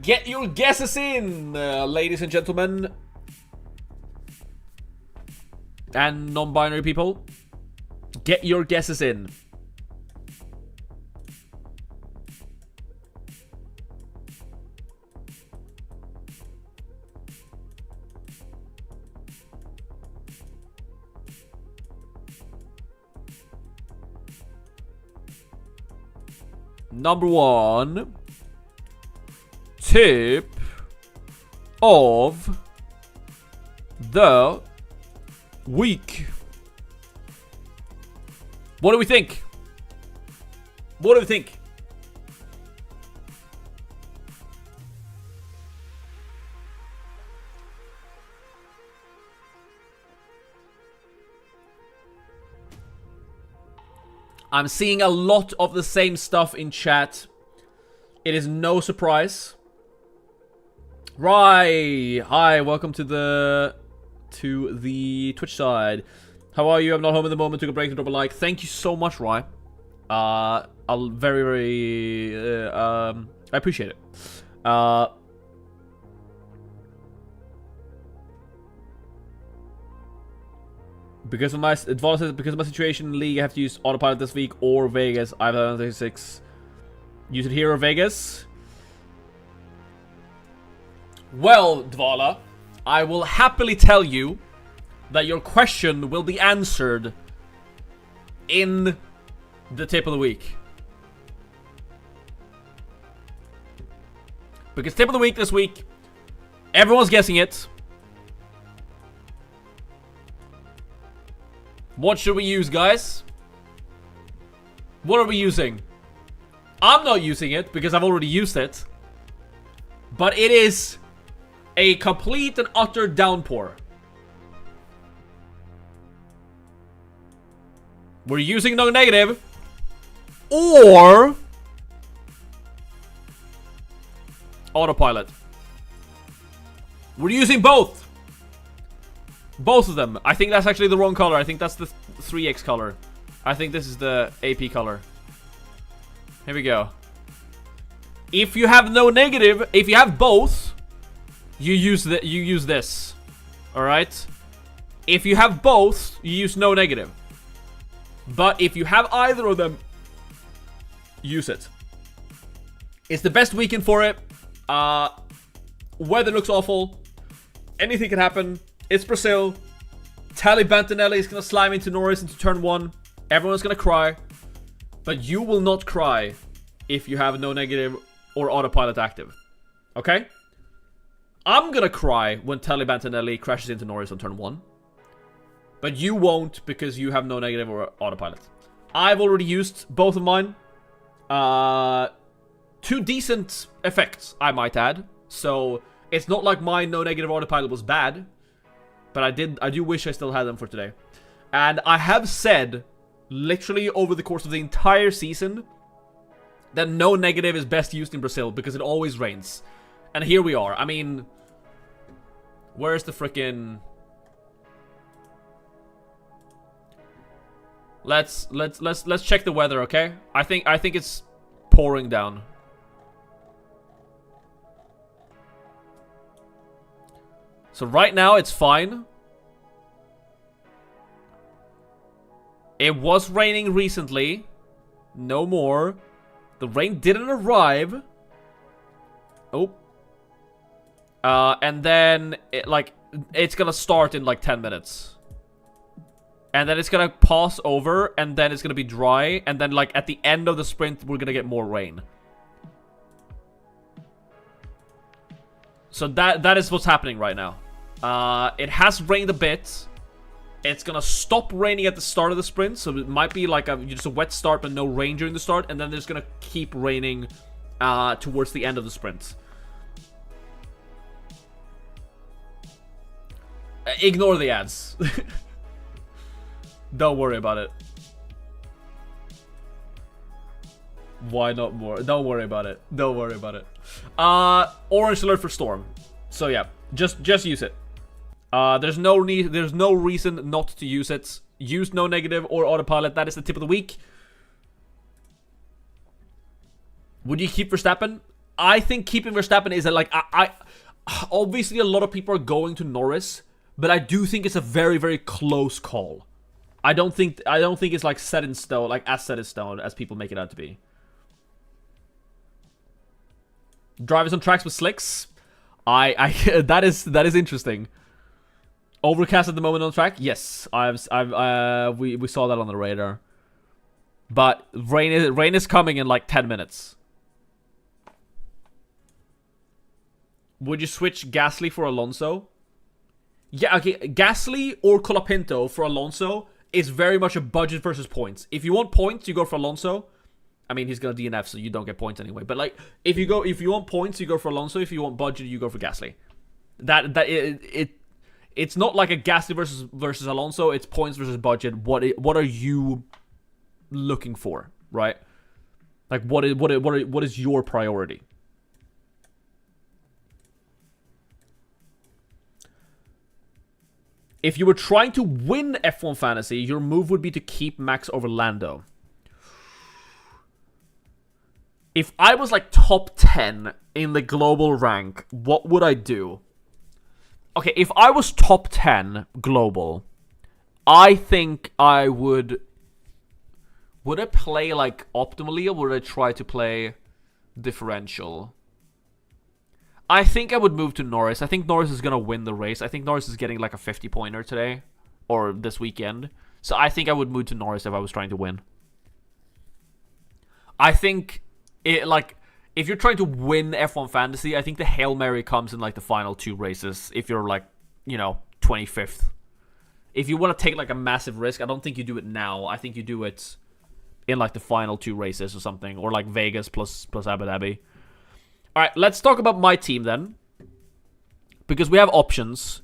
Get your guesses in, ladies and gentlemen. And non-binary people. Get your guesses in. Number one. Tip of the week. What do we think? What do we think? I'm seeing a lot of the same stuff in chat. It is no surprise. Right. Hi, welcome to the Twitch side. How are you? I'm not home at the moment. Took a break to drop a like. Thank you so much, Rye. I'll very I appreciate it. Because of my situation in the league, I have to use autopilot this week or Vegas. I have 36. Use it here or Vegas. Well, Dvala, I will happily tell you that your question will be answered in the tip of the week. Because tip of the week this week, everyone's guessing it. What should we use, guys? What are we using? I'm not using it because I've already used it. But it is a complete and utter downpour. We're using no negative. Or autopilot. We're using both. Both of them. I think that's actually the wrong color. I think that's the 3x color. I think this is the AP color. Here we go. If you have no negative, if you have both, you use this. All right? If you have both, you use no negative. But if you have either of them, use it. It's the best weekend for it. Weather looks awful. Anything can happen. It's Brazil. Tally Bantinelli is going to slam into Norris into turn 1. Everyone's going to cry. But you will not cry if you have no negative or autopilot active. Okay? I'm going to cry when Tally Bantinelli crashes into Norris on turn 1. But you won't because you have no negative or autopilot. I've already used both of mine. 2 decent effects, I might add. So, it's not like my no negative autopilot was bad. But I do wish I still had them for today. And I have said, literally over the course of the entire season, that no negative is best used in Brazil because it always rains. And here we are. I mean, where's the frickin'... Let's check the weather, okay? I think it's pouring down. So right now it's fine. It was raining recently. No more. The rain didn't arrive. Oh. And then it's gonna start in like 10 minutes. And then it's gonna pass over, and then it's gonna be dry, and then like at the end of the sprint we're gonna get more rain. So that is what's happening right now. It has rained a bit. It's gonna stop raining at the start of the sprint, so it might be like just a wet start but no rain during the start, and then there's gonna keep raining towards the end of the sprint. Ignore the ads. Don't worry about it. Why not more? Don't worry about it. Don't worry about it. Orange alert for storm. So yeah, just use it. There's no reason not to use it. Use no negative or autopilot. That is the tip of the week. Would you keep Verstappen? I think keeping Verstappen is I obviously a lot of people are going to Norris, but I do think it's a very, very close call. I don't think it's like set in stone, like as set in stone as people make it out to be. Drivers on tracks with slicks. That is interesting. Overcast at the moment on track. Yes, we saw that on the radar. But rain is coming in like 10 minutes. Would you switch Gasly for Alonso? Yeah, okay. Gasly or Colapinto for Alonso is very much a budget versus points. If you want points, you go for Alonso. I mean, he's gonna DNF, so you don't get points anyway. But like, if you want points, you go for Alonso. If you want budget, you go for Gasly. It's not like a Gasly versus Alonso. It's points versus budget. What are you looking for, right? Like, what is your priority? If you were trying to win F1 Fantasy, your move would be to keep Max over Lando. If I was like top 10 in the global rank, what would I do? Okay, if I was top 10 global, I think I would... Would I play like optimally or would I try to play differential? I think I would move to Norris. I think Norris is going to win the race. I think Norris is getting like a 50-pointer today. Or this weekend. So I think I would move to Norris if I was trying to win. I think, if you're trying to win F1 Fantasy, I think the Hail Mary comes in like the final 2 races. If you're like, 25th. If you want to take like a massive risk, I don't think you do it now. I think you do it in like the final 2 races or something. Or like Vegas plus Abu Dhabi. Alright, let's talk about my team then. Because we have options.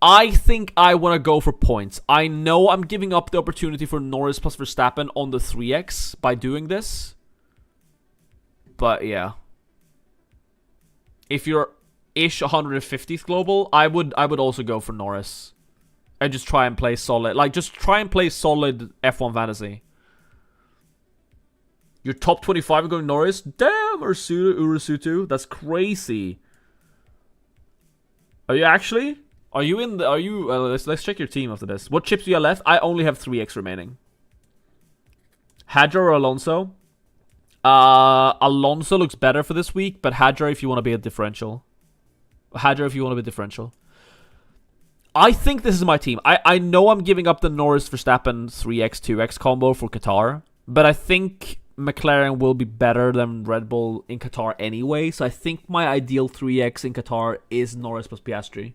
I think I want to go for points. I know I'm giving up the opportunity for Norris plus Verstappen on the 3x by doing this. But yeah. If you're ish 150th global, I would also go for Norris. And just try and play solid. Like, just try and play solid F1 Fantasy. Your top 25 are going Norris? Damn, Urasutu. That's crazy. Are you actually? Are you in the... let's check your team after this. What chips do you have left? I only have 3x remaining. Hadjar or Alonso? Alonso looks better for this week, but Hadjar if you want to be a differential. Hadjar if you want to be differential. I think this is my team. I know I'm giving up the Norris Verstappen 3x 2x combo for Qatar, but I think McLaren will be better than Red Bull in Qatar anyway, so I think my ideal 3x in Qatar is Norris plus Piastri.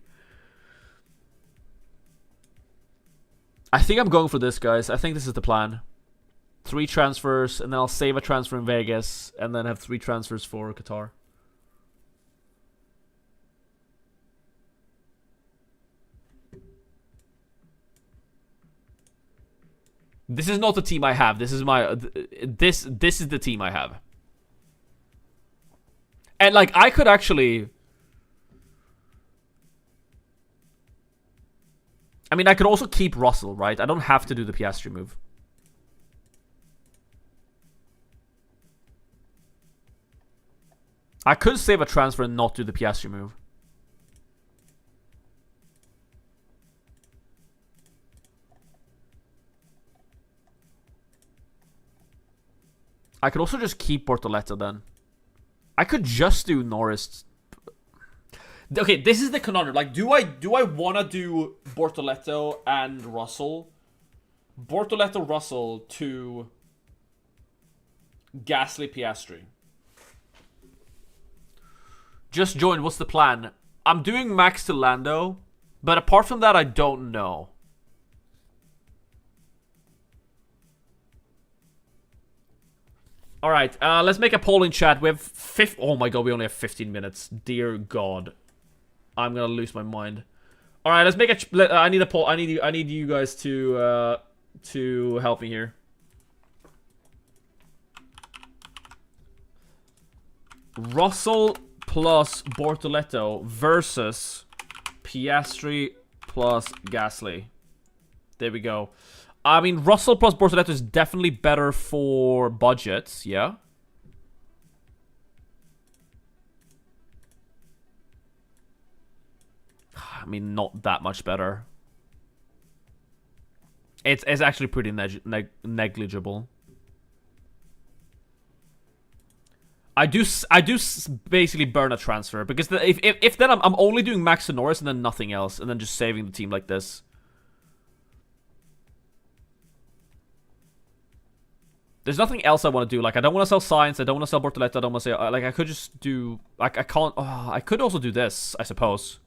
I think I'm going for this, guys. I think this is the plan. 3 transfers, and then I'll save a transfer in Vegas, and then have 3 transfers for Qatar. This is not the team I have. This is my... This is the team I have. And, like, I could actually... I mean, I could also keep Russell, right? I don't have to do the Piastri move. I could save a transfer and not do the Piastri move. I could also just keep Bortoleto then. I could just do Norris. Okay, this is the conundrum. Like, do I want to do Bortoleto and Russell? Bortoleto, Russell to Gasly, Piastri. Just joined. What's the plan? I'm doing Max to Lando, but apart from that, I don't know. Alright, let's make a poll in chat. We have oh my god, we only have 15 minutes. Dear god. I'm gonna lose my mind. Alright, let's make a... I need a poll. I need you guys to help me here. Russell plus Bortoleto versus Piastri plus Gasly. There we go. I mean, Russell plus Bortoleto is definitely better for budgets, yeah? I mean, not that much better. It's actually pretty negligible. I do basically burn a transfer because if then I'm only doing Max to Norris and then nothing else and then just saving the team like this. There's nothing else I want to do. Like, I don't want to sell Sainz. I don't want to sell Bortoleto. I don't want to say like I could just do like I can't. Oh, I could also do this, I suppose.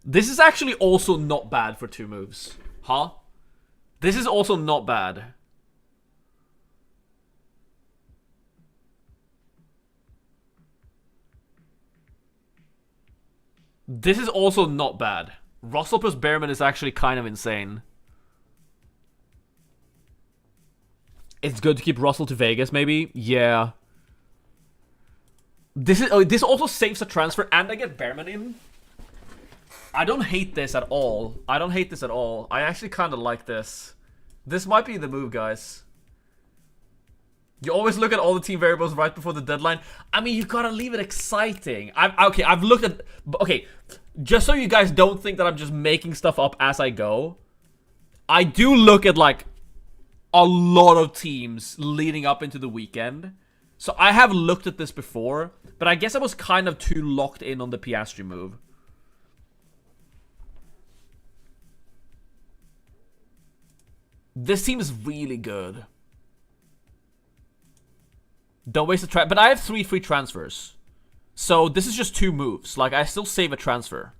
This is actually also not bad for 2 moves, huh? This is also not bad. This is also not bad. Russell plus Behrman is actually kind of insane. It's good to keep Russell to Vegas, maybe? Yeah. This also saves a transfer and I get Behrman in. I don't hate this at all. I don't hate this at all. I actually kind of like this. This might be the move, guys. You always look at all the team variables right before the deadline. I mean, you gotta leave it exciting. I've looked at... Okay, just so you guys don't think that I'm just making stuff up as I go. I do look at, like, a lot of teams leading up into the weekend. So I have looked at this before, but I guess I was kind of too locked in on the Piastri move. This team is really good. Don't waste a transfer. But I have 3 free transfers. So this is just 2 moves. Like, I still save a transfer.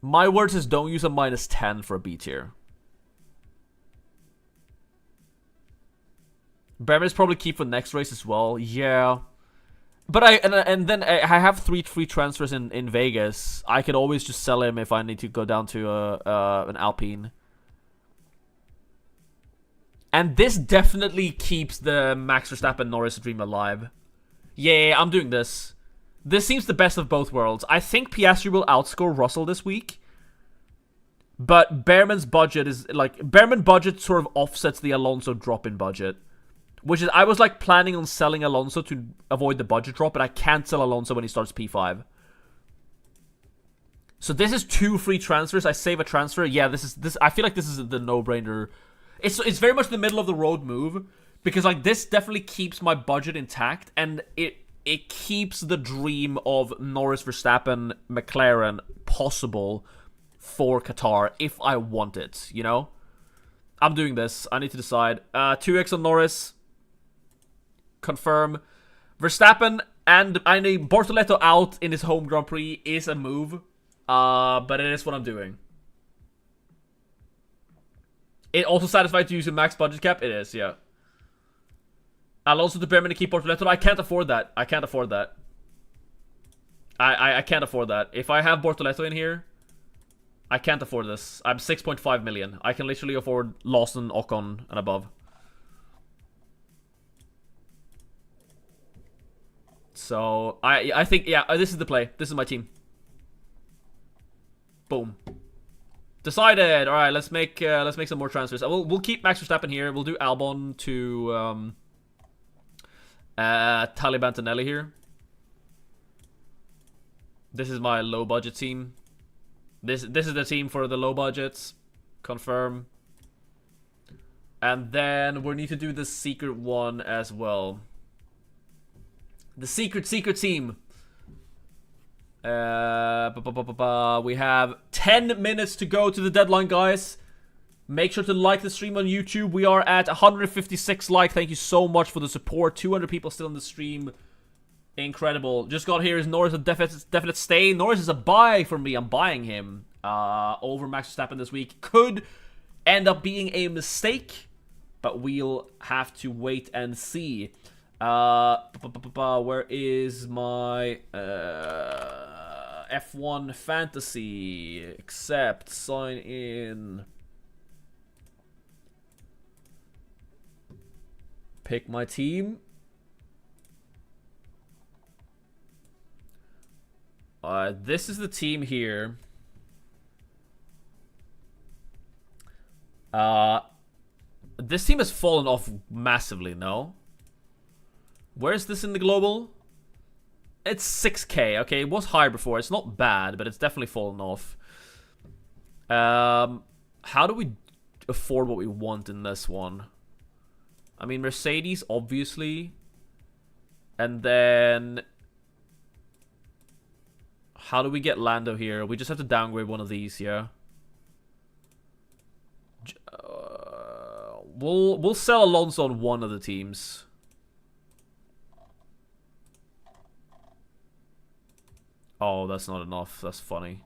My word is don't use a -10 for a B tier. Behrman is probably keep for next race as well. Yeah. But and then I have 3 free transfers in Vegas. I could always just sell him if I need to go down to an Alpine. And this definitely keeps the Max Verstappen Norris dream alive. Yeah, I'm doing this. This seems the best of both worlds. I think Piastri will outscore Russell this week. But Behrman's budget is like... Behrman budget sort of offsets the Alonso drop in budget. Which is, I was like planning on selling Alonso to avoid the budget drop, but I can't sell Alonso when he starts P5. So this is 2 free transfers. I save a transfer. Yeah, this. I feel like this is the no-brainer. It's very much the middle of the road move because like this definitely keeps my budget intact and it keeps the dream of Norris, Verstappen, McLaren possible for Qatar if I want it. You know, I'm doing this. I need to decide. 2x on Norris. Confirm. Verstappen and I need Bortoleto out in his home Grand Prix is a move. But it is what I'm doing. It also satisfied to use a max budget cap? It is, yeah. Alonso to Behrman to keep Bortoleto. I can't afford that. I can't afford that. I can't afford that. If I have Bortoleto in here, I can't afford this. I'm 6.5 million. I can literally afford Lawson, Ocon, and above. So, I think, yeah, this is the play. This is my team. Boom. Decided. All right, let's make some more transfers. We'll keep Max Verstappen here. We'll do Albon to Taliban Antonelli here. This is my low budget team. This is the team for the low budgets. Confirm. And then we need to do the secret one as well. The secret team. We have 10 minutes to go to the deadline, guys. Make sure to like the stream on YouTube. We are at 156 likes. Thank you so much for the support. 200 people still in the stream. Incredible. Just got here. Is Norris a definite stay? Norris is a buy for me. I'm buying him over Max Verstappen this week. Could end up being a mistake, but we'll have to wait and see. Where is my F1 fantasy? Accept, sign in. pick my team. This is the team here. This team has fallen off massively, no? Where is this in the global? It's 6k. Okay, it was higher before. It's not bad, but it's definitely fallen off. How do we afford what we want in this one? I mean, Mercedes, obviously. And then... how do we get Lando here? We just have to downgrade one of these, yeah. We'll sell Alonso on one of the teams. Oh, that's not enough. That's funny.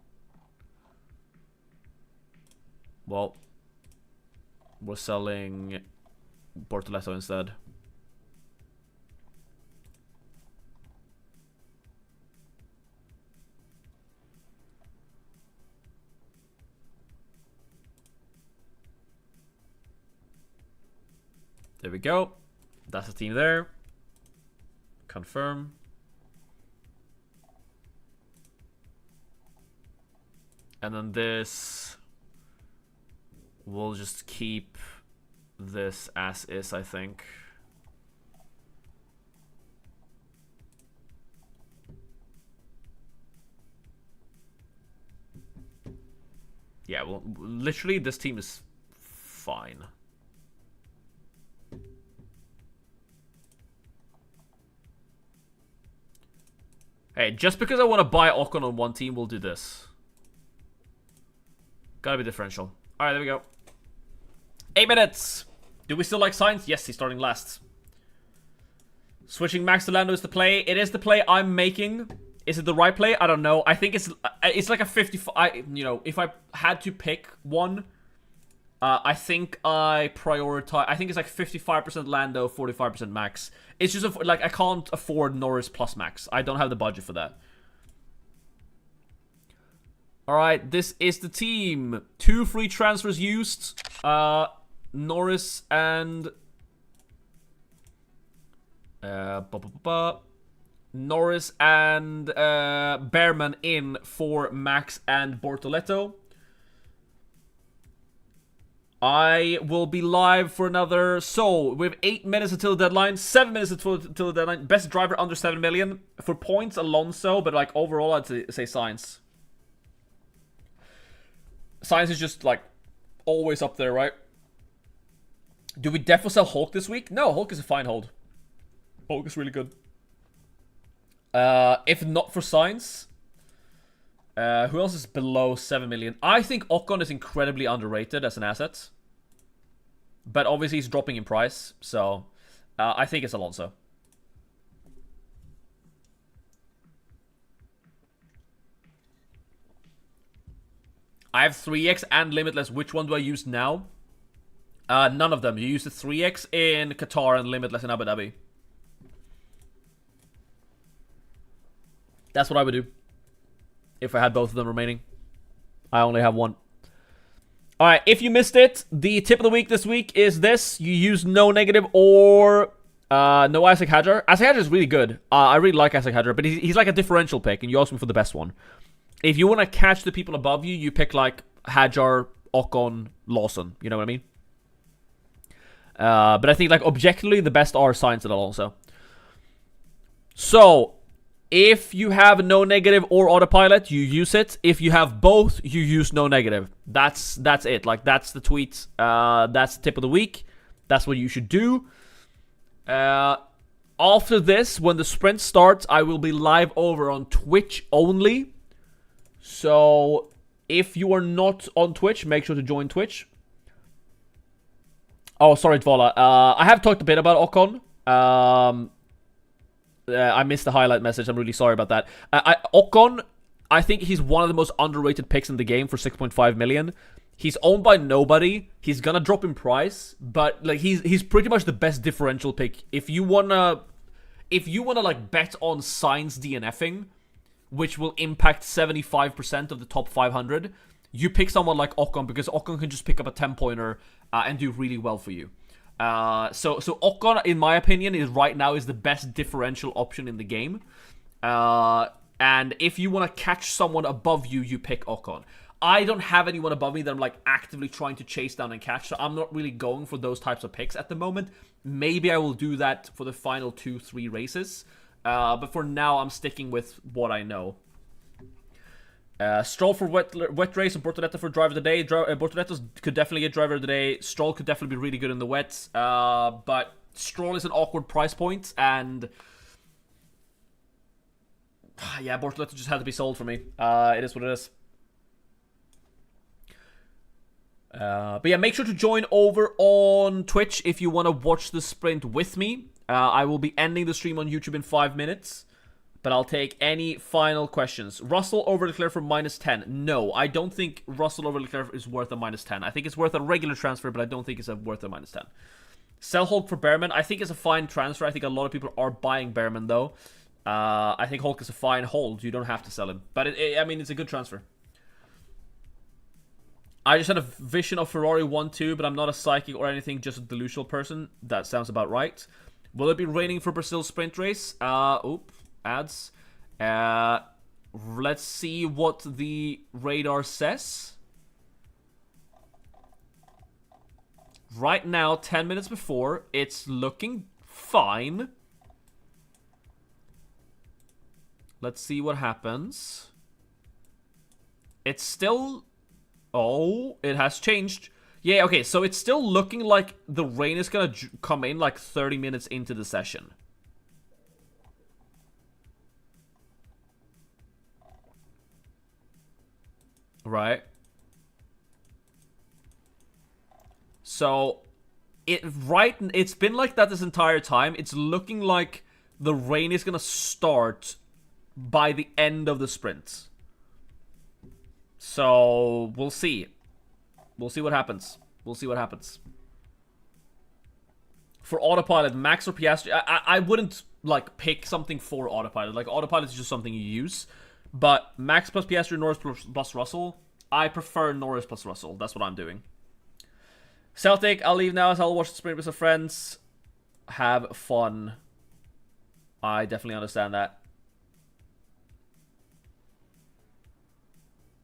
Well, we're selling Bortoleto instead. There we go. That's the team there. Confirm. And then this... we'll just keep this as is, I think. Yeah, well, literally, this team is fine. Hey, just because I want to buy Ocon on one team, we'll do this. Gotta be differential. Alright, there we go. 8 minutes! Do we still like Sainz? Yes, he's starting last. Switching Max to Lando is the play. It is the play I'm making. Is it the right play? I don't know. I think it's like a 55... you know, if I had to pick one, I think I prioritize... I think it's like 55% Lando, 45% Max. It's just, like, I can't afford Norris plus Max. I don't have the budget for that. Alright, this is the team. 2 free transfers used. Norris and... Norris and Behrman in for Max and Bortoleto. I will be live for another... so, we have 8 minutes until the deadline. 7 minutes until the deadline. Best driver under 7 million. For points, Alonso. But, like, overall, I'd say Sainz. Sainz is just, like, always up there, right? Do we definitely sell Hulk this week? No, Hulk is a fine hold. Hulk is really good. If not for Sainz... who else is below 7 million? I think Ocon is incredibly underrated as an asset. But obviously he's dropping in price. So, I think it's Alonso. I have 3x and Limitless. Which one do I use now? None of them. You use the 3x in Qatar and Limitless in Abu Dhabi. That's what I would do. If I had both of them remaining. I only have one. Alright, if you missed it, the tip of the week this week is this. You use no negative or no Isaac Hadjar. Isaac Hadjar is really good. I really like Isaac Hadjar, but he's like a differential pick, and you ask me for the best one. If you want to catch the people above you, you pick like Hadjar, Ocon, Lawson. You know what I mean? But I think like objectively, the best are Sainz and Alonso. So... if you have no negative or autopilot, you use it. If you have both, you use no negative. That's it. Like, that's the tweet. That's the tip of the week. That's what you should do. After this, when the sprint starts, I will be live over on Twitch only. So, if you are not on Twitch, make sure to join Twitch. Oh, sorry, Dvala. I have talked a bit about Ocon. I missed the highlight message. I'm really sorry about that. Ocon, I think he's one of the most underrated picks in the game for 6.5 million. He's owned by nobody. He's gonna drop in price, but like he's pretty much the best differential pick. If you wanna like bet on Sainz DNFing, which will impact 75% of the top 500, you pick someone like Ocon because Ocon can just pick up a 10-pointer and do really well for you. So Ocon, in my opinion, is right now is the best differential option in the game. And if you want to catch someone above you, you pick Ocon. I don't have anyone above me that I'm like actively trying to chase down and catch, so I'm not really going for those types of picks at the moment. Maybe I will do that for the final 2-3 races, but for now I'm sticking with what I know. Stroll for wet race and Bortoleto for driver of the day. Bortoleto could definitely get driver of the day. Stroll could definitely be really good in the wets, but Stroll is an awkward price point, and yeah, Bortoleto just had to be sold for me. It is what it is. But yeah, make sure to join over on Twitch if you want to watch the sprint with me. I will be ending the stream on YouTube in 5 minutes, but I'll take any final questions. Russell over Leclerc for -10. No, I don't think Russell over Leclerc is worth a -10. I think it's worth a regular transfer, but I don't think it's worth a -10. Sell Hulk for Behrman. I think it's a fine transfer. I think a lot of people are buying Behrman, though. I think Hulk is a fine hold. You don't have to sell him. But, I mean, it's a good transfer. I just had a vision of Ferrari 1-2, but I'm not a psychic or anything, just a delusional person. That sounds about right. Will it be raining for Brazil's sprint race? Ads. Let's see what the radar says. Right now, 10 minutes before, it's looking fine. Let's see what happens. It's still... Oh, it has changed. Yeah, okay, so it's still looking like the rain is gonna come in like 30 minutes into the session. Right? So, it's been like that this entire time. It's looking like the rain is gonna start by the end of the sprint. So, we'll see. We'll see what happens. We'll see what happens. For Autopilot, Max or Piastri, I wouldn't, like, pick something for Autopilot. Like, Autopilot is just something you use. But Max plus Piastri, Norris plus Russell, I prefer Norris plus Russell. That's what I'm doing. Celtic, I'll leave now as I'll watch the sprint with some friends. Have fun. I definitely understand that.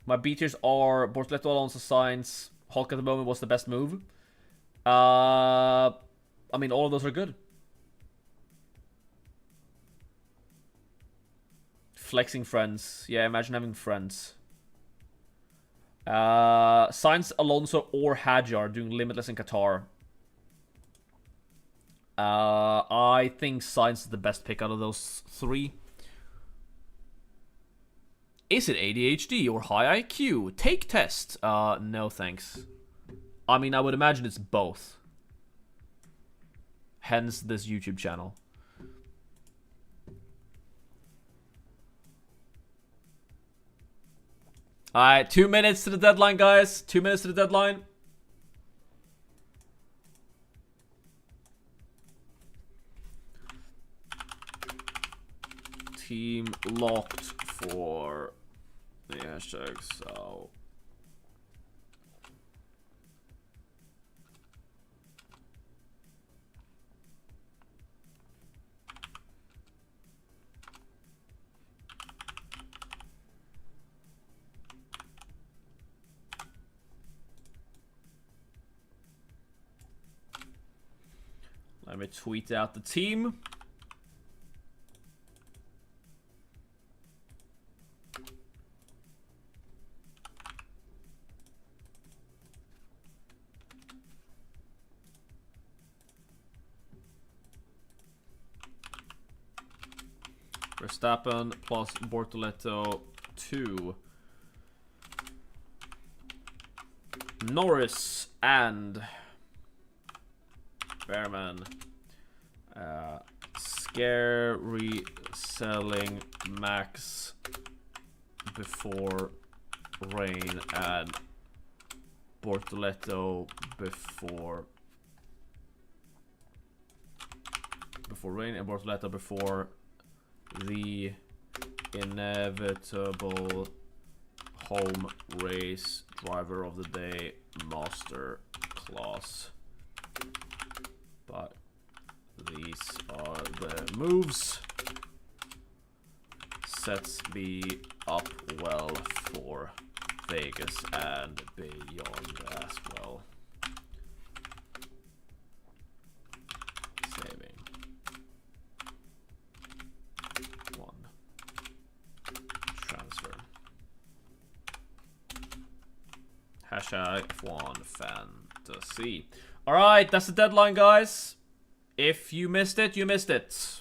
My B tiers are Bortoleto, Alonso, Sainz. Hulk at the moment was the best move. I mean, all of those are good. Flexing friends. Yeah, imagine having friends. Sainz, Alonso, or Hadjar doing Limitless in Qatar. I think Sainz is the best pick out of those three. Is it ADHD or high IQ? Take test. No thanks. I mean, I would imagine it's both. Hence this YouTube channel. Alright, 2 minutes to the deadline, guys. 2 minutes to the deadline. Team locked for the hashtag, so... Let me tweet out the team. Verstappen plus Bortoleto 2. Norris and Behrman. Scary selling Max before rain and Bortoleto before rain and Bortoleto before the inevitable home race driver of the day master class. but these are the moves. Sets me up well for Vegas and beyond as well. Saving. 1. Transfer. Hashtag F1 Fantasy. Alright, that's the deadline, guys. If you missed it, you missed it.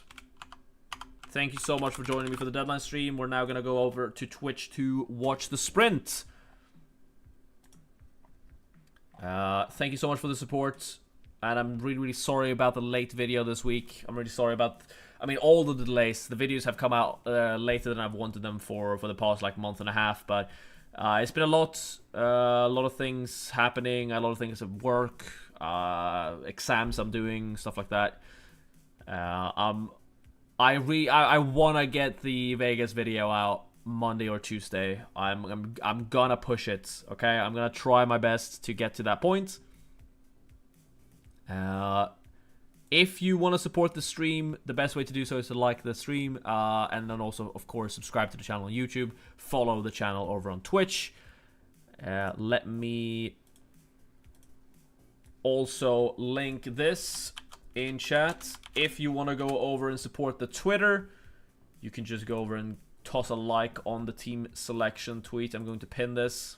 Thank you so much for joining me for the deadline stream. We're now going to go over to Twitch to watch the sprint. Thank you so much for the support. And I'm really, really sorry about the late video this week. I'm really sorry about, I mean, all the delays. The videos have come out later than I've wanted them for the past like month and a half. But it's been a lot of things happening, a lot of things at work, exams I'm doing, stuff like that. I want to get the Vegas video out Monday or Tuesday. I'm gonna push it, okay? I'm gonna try my best to get to that point. If you want to support the stream, the best way to do so is to like the stream, and then also, of course, subscribe to the channel on YouTube, follow the channel over on Twitch. Let me also link this in chat. If you want to go over and support the Twitter, you can just go over and toss a like on the team selection tweet. I'm going to pin this.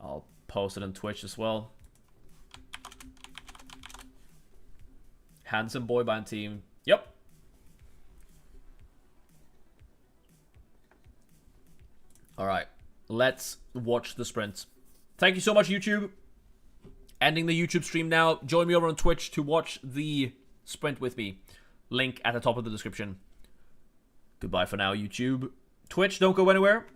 I'll post it on Twitch as well. Handsome boy band team. Yep. Alright. Let's watch the sprint. Thank you so much, YouTube. Ending the YouTube stream now. Join me over on Twitch to watch the sprint with me. Link at the top of the description. Goodbye for now, YouTube. Twitch, don't go anywhere.